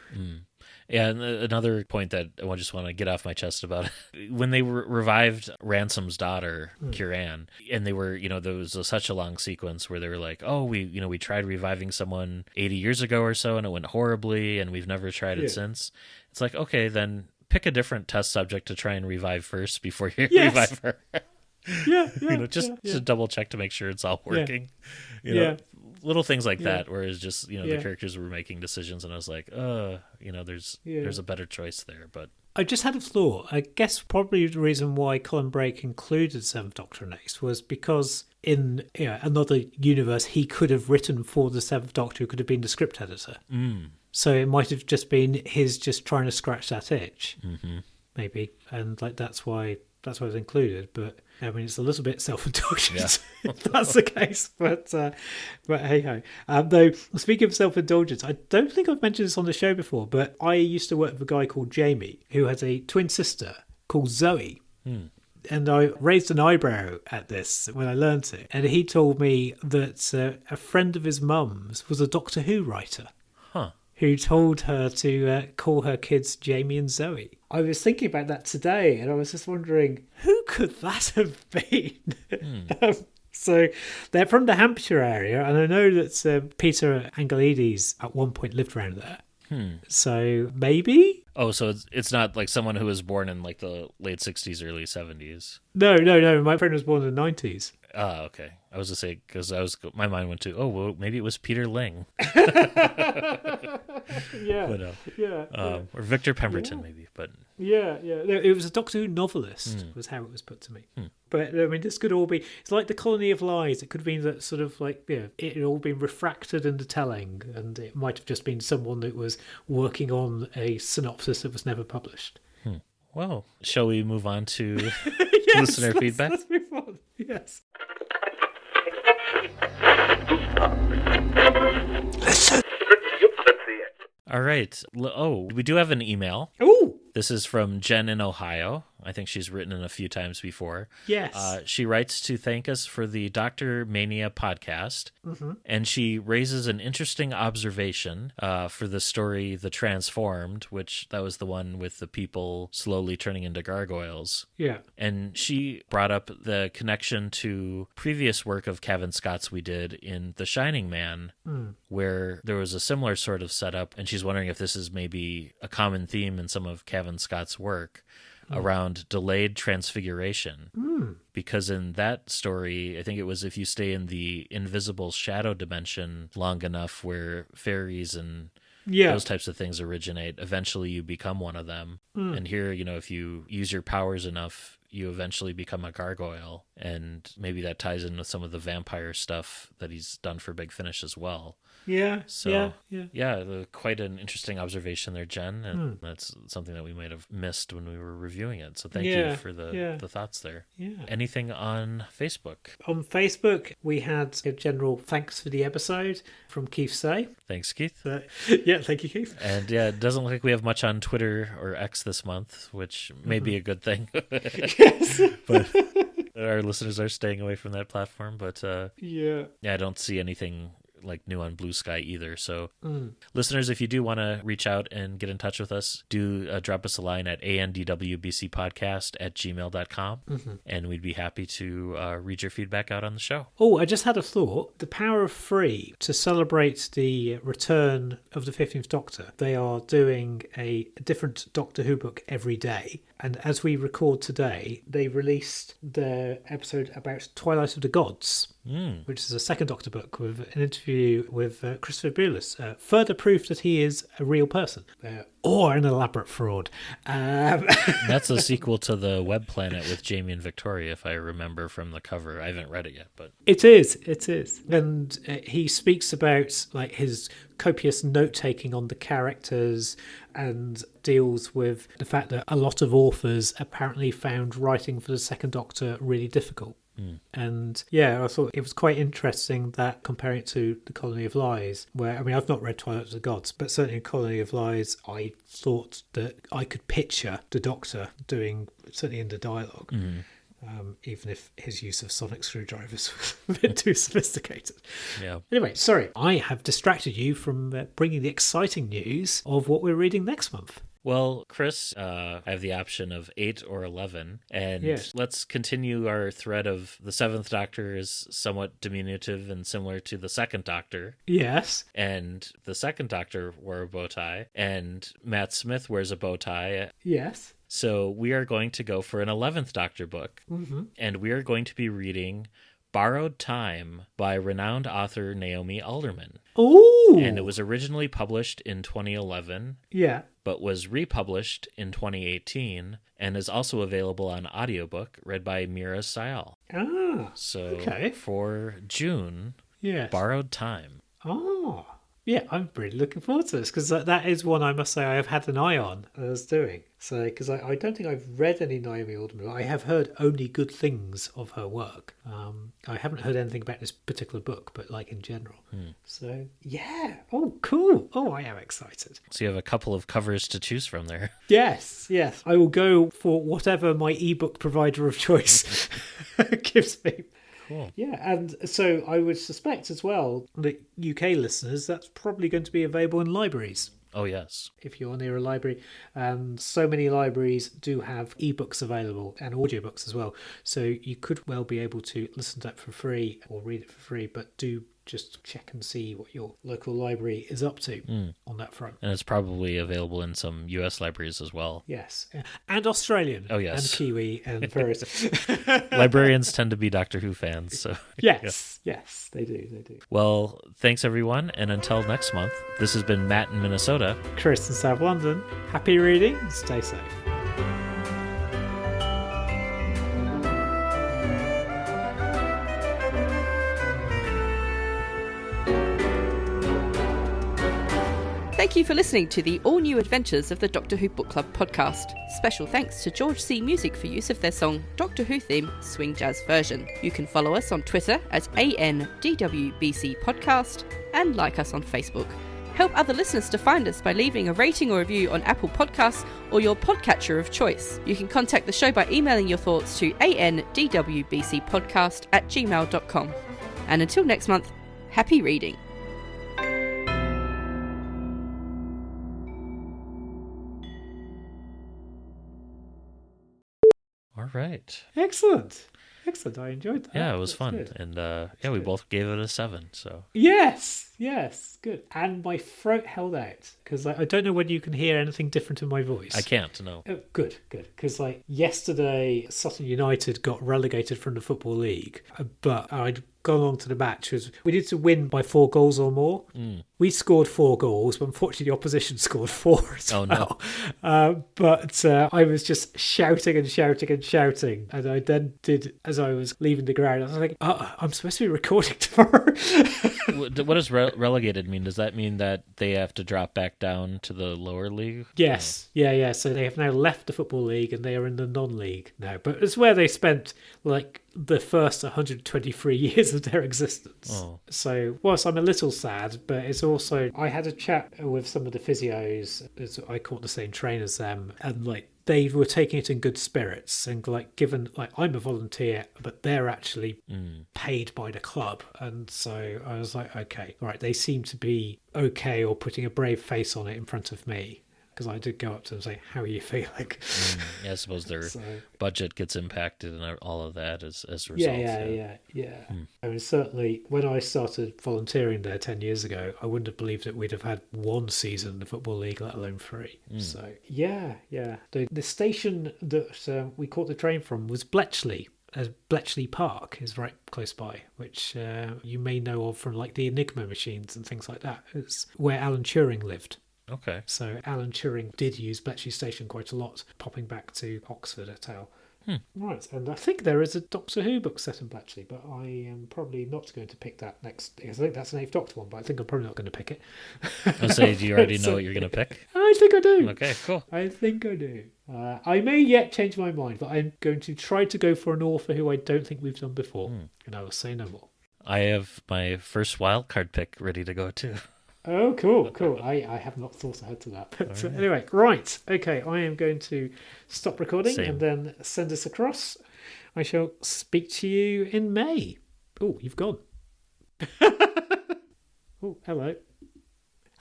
Yeah, and another point that I just want to get off my chest about, when they revived Ransom's daughter, Kieran, and they were, there was such a long sequence where they were like, we tried reviving someone 80 years ago or so, and it went horribly, and we've never tried it since. It's like, okay, then pick a different test subject to try and revive first before you revive her. Just to double check to make sure it's all working. Little things like that, where it's just, the characters were making decisions, and I was like, there's a better choice there. But I just had a thought. I guess probably the reason why Colin Brake included Seventh Doctor next was because in another universe, he could have written for the Seventh Doctor, who could have been the script editor. So it might have just been his just trying to scratch that itch, maybe, and like that's why it's included. But I mean, it's a little bit self-indulgent if that's the case. But hey ho. Though, speaking of self-indulgence, I don't think I've mentioned this on the show before, but I used to work with a guy called Jamie who has a twin sister called Zoe. And I raised an eyebrow at this when I learnt it. And he told me that a friend of his mum's was a Doctor Who writer. Huh. who told her to call her kids Jamie and Zoe. I was thinking about that today, and I was just wondering, who could that have been? So they're from the Hampshire area, and I know that Peter Angelides at one point lived around there. So maybe? Oh, so it's not like someone who was born in like the late 60s, early 70s. No. My friend was born in the 90s. Ah, okay. I was going to say, because my mind went to, oh, well, maybe it was Peter Ling. Yeah. But, Yeah. or Victor Pemberton, maybe. But Yeah. No, it was a Doctor Who novelist, was how it was put to me. But I mean, this could all be. It's like the Colony of Lies. It could mean that sort of like it had all been refracted in the telling, and it might have just been someone that was working on a synopsis that was never published. Well, shall we move on to Yes, listener feedback? Let's move on. Yes. All right. Oh, we do have an email. Ooh. This is from Jen in Ohio. I think she's written in a few times before. Yes. She writes to thank us for the Dr. Mania podcast, and she raises an interesting observation for the story The Transformed, which that was the one with the people slowly turning into gargoyles. Yeah. And she brought up the connection to previous work of Cavan Scott's we did in The Shining Man, where there was a similar sort of setup, and she's wondering if this is maybe a common theme in some of Cavan Scott's work around delayed transfiguration. Because in that story, I think it was if you stay in the invisible shadow dimension long enough where fairies and those types of things originate, eventually you become one of them. And here, if you use your powers enough, you eventually become a gargoyle. And maybe that ties in with some of the vampire stuff that he's done for Big Finish as well. Yeah. So, quite an interesting observation there, Jen. And that's something that we might have missed when we were reviewing it. So thank you for the thoughts there. Yeah. Anything on Facebook? On Facebook, we had a general thanks for the episode from Keith Say. Thanks, Keith. Thank you, Keith. And it doesn't look like we have much on Twitter or X this month, which may be a good thing. Yes. But our listeners are staying away from that platform. But I don't see anything like new on Blue Sky either. So listeners, if you do want to reach out and get in touch with us, do drop us a line at andwbcpodcast@gmail.com and we'd be happy to read your feedback out on the show. Oh, I just had a thought. The Power of Free, to celebrate the return of the 15th Doctor, they are doing a different Doctor Who book every day. And as we record today, they released their episode about Twilight of the Gods, which is a second Doctor book with an interview with Christopher Bulis. Further proof that he is a real person. Or an elaborate fraud. That's a sequel to the Web Planet with Jamie and Victoria, if I remember from the cover. I haven't read it yet, but It is. And he speaks about like his copious note-taking on the characters and deals with the fact that a lot of authors apparently found writing for the Second Doctor really difficult. And I thought it was quite interesting that comparing it to the Colony of Lies, where, I mean, I've not read Twilight of the Gods, but certainly in Colony of Lies, I thought that I could picture the Doctor doing, certainly in the dialogue, even if his use of sonic screwdrivers was a bit too sophisticated. yeah. Anyway, sorry, I have distracted you from bringing the exciting news of what we're reading next month. Well, Chris, I have the option of 8 or 11, and let's continue our thread of the 7th Doctor is somewhat diminutive and similar to the 2nd Doctor. Yes. And the 2nd Doctor wore a bow tie, and Matt Smith wears a bow tie. Yes. So we are going to go for an 11th Doctor book, and we are going to be reading Borrowed Time by renowned author Naomi Alderman. Ooh. And it was originally published in 2011. Yeah. But was republished in 2018 and is also available on audiobook read by Mira Sayal. Ah. So okay. For June, Borrowed Time. Oh. Yeah, I'm really looking forward to this because that is one I must say I have had an eye on as doing. So, because I don't think I've read any Naomi Alderman. I have heard only good things of her work. I haven't heard anything about this particular book, but like in general. So, yeah. Oh, cool. Oh, I am excited. So you have a couple of covers to choose from there. Yes. I will go for whatever my ebook provider of choice gives me. Cool. Yeah, and so I would suspect as well that UK listeners, that's probably going to be available in libraries. Oh, yes. If you're near a library, and so many libraries do have ebooks available and audiobooks as well. So you could well be able to listen to that for free or read it for free, but do just check and see what your local library is up to on that front. And it's probably available in some US libraries as well. Yes. And Australian. Oh, yes. And Kiwi and various. Librarians tend to be Doctor Who fans, so Yes, yes, they do. Well, thanks everyone, and until next month, this has been Matt in Minnesota. Chris in South London. Happy reading and stay safe. Thank you for listening to the all-new adventures of the Doctor Who Book Club podcast. Special thanks to George C. Music for use of their song Doctor Who Theme Swing Jazz Version. You can follow us on Twitter at ANDWBC Podcast and like us on Facebook. Help other listeners to find us by leaving a rating or review on Apple Podcasts or your podcatcher of choice. You can contact the show by emailing your thoughts to andwbcpodcast@gmail.com. And until next month, happy reading. All right. Excellent. I enjoyed that. Yeah, it was That's fun. good. And we both gave it a 7, so. Yes, good. And my throat held out because I don't know whether you can hear anything different in my voice. I can't, no. Oh, good. Because yesterday, Sutton United got relegated from the Football League, but I'd gone along to the match. We needed to win by 4 goals or more. We scored 4 goals, but unfortunately the opposition scored 4 as well. No. But I was just shouting, and I then did, as I was leaving the ground, I was like, I'm supposed to be recording tomorrow. What does relegated mean? Does that mean that they have to drop back down to the lower league? Yes. Yeah. So they have now left the Football League and they are in the non-league now. But it's where they spent the first 123 years of their existence. Oh. So whilst I'm a little sad, but it's also, I had a chat with some of the physios, as I call the same trainers as them, and they were taking it in good spirits, and given I'm a volunteer, but they're actually paid by the club, and so I was like, okay, all right, they seem to be okay, or putting a brave face on it in front of me. Because I did go up to them and say, how are you feeling? Yeah, I suppose their budget gets impacted and all of that as a result. Yeah. I mean, certainly when I started volunteering there 10 years ago, I wouldn't have believed that we'd have had 1 season in the Football League, let alone 3. So, yeah. The station that we caught the train from was Bletchley. Bletchley Park is right close by, which you may know of from the Enigma machines and things like that. It's where Alan Turing lived. Okay. So Alan Turing did use Bletchley Station quite a lot, popping back to Oxford et al. Right, and I think there is a Doctor Who book set in Bletchley, but I am probably not going to pick that next, because I think that's an 8th Doctor one, but I think I'm probably not going to pick it. I'll say, do you already know what you're going to pick? I think I do. Okay, cool. I think I do. I may yet change my mind, but I'm going to try to go for an author who I don't think we've done before, and I will say no more. I have my first wildcard pick ready to go too. Oh, cool. I have not thought ahead to that. But anyway, right. Okay, I am going to stop recording and then send us across. I shall speak to you in May. Oh, you've gone. Oh, hello.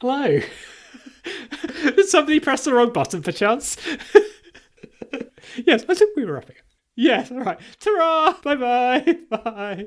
Hello. Did somebody press the wrong button, perchance? Yes, I think we were wrapping it. Yes, all right. Ta-ra! Bye-bye. Bye. Bye.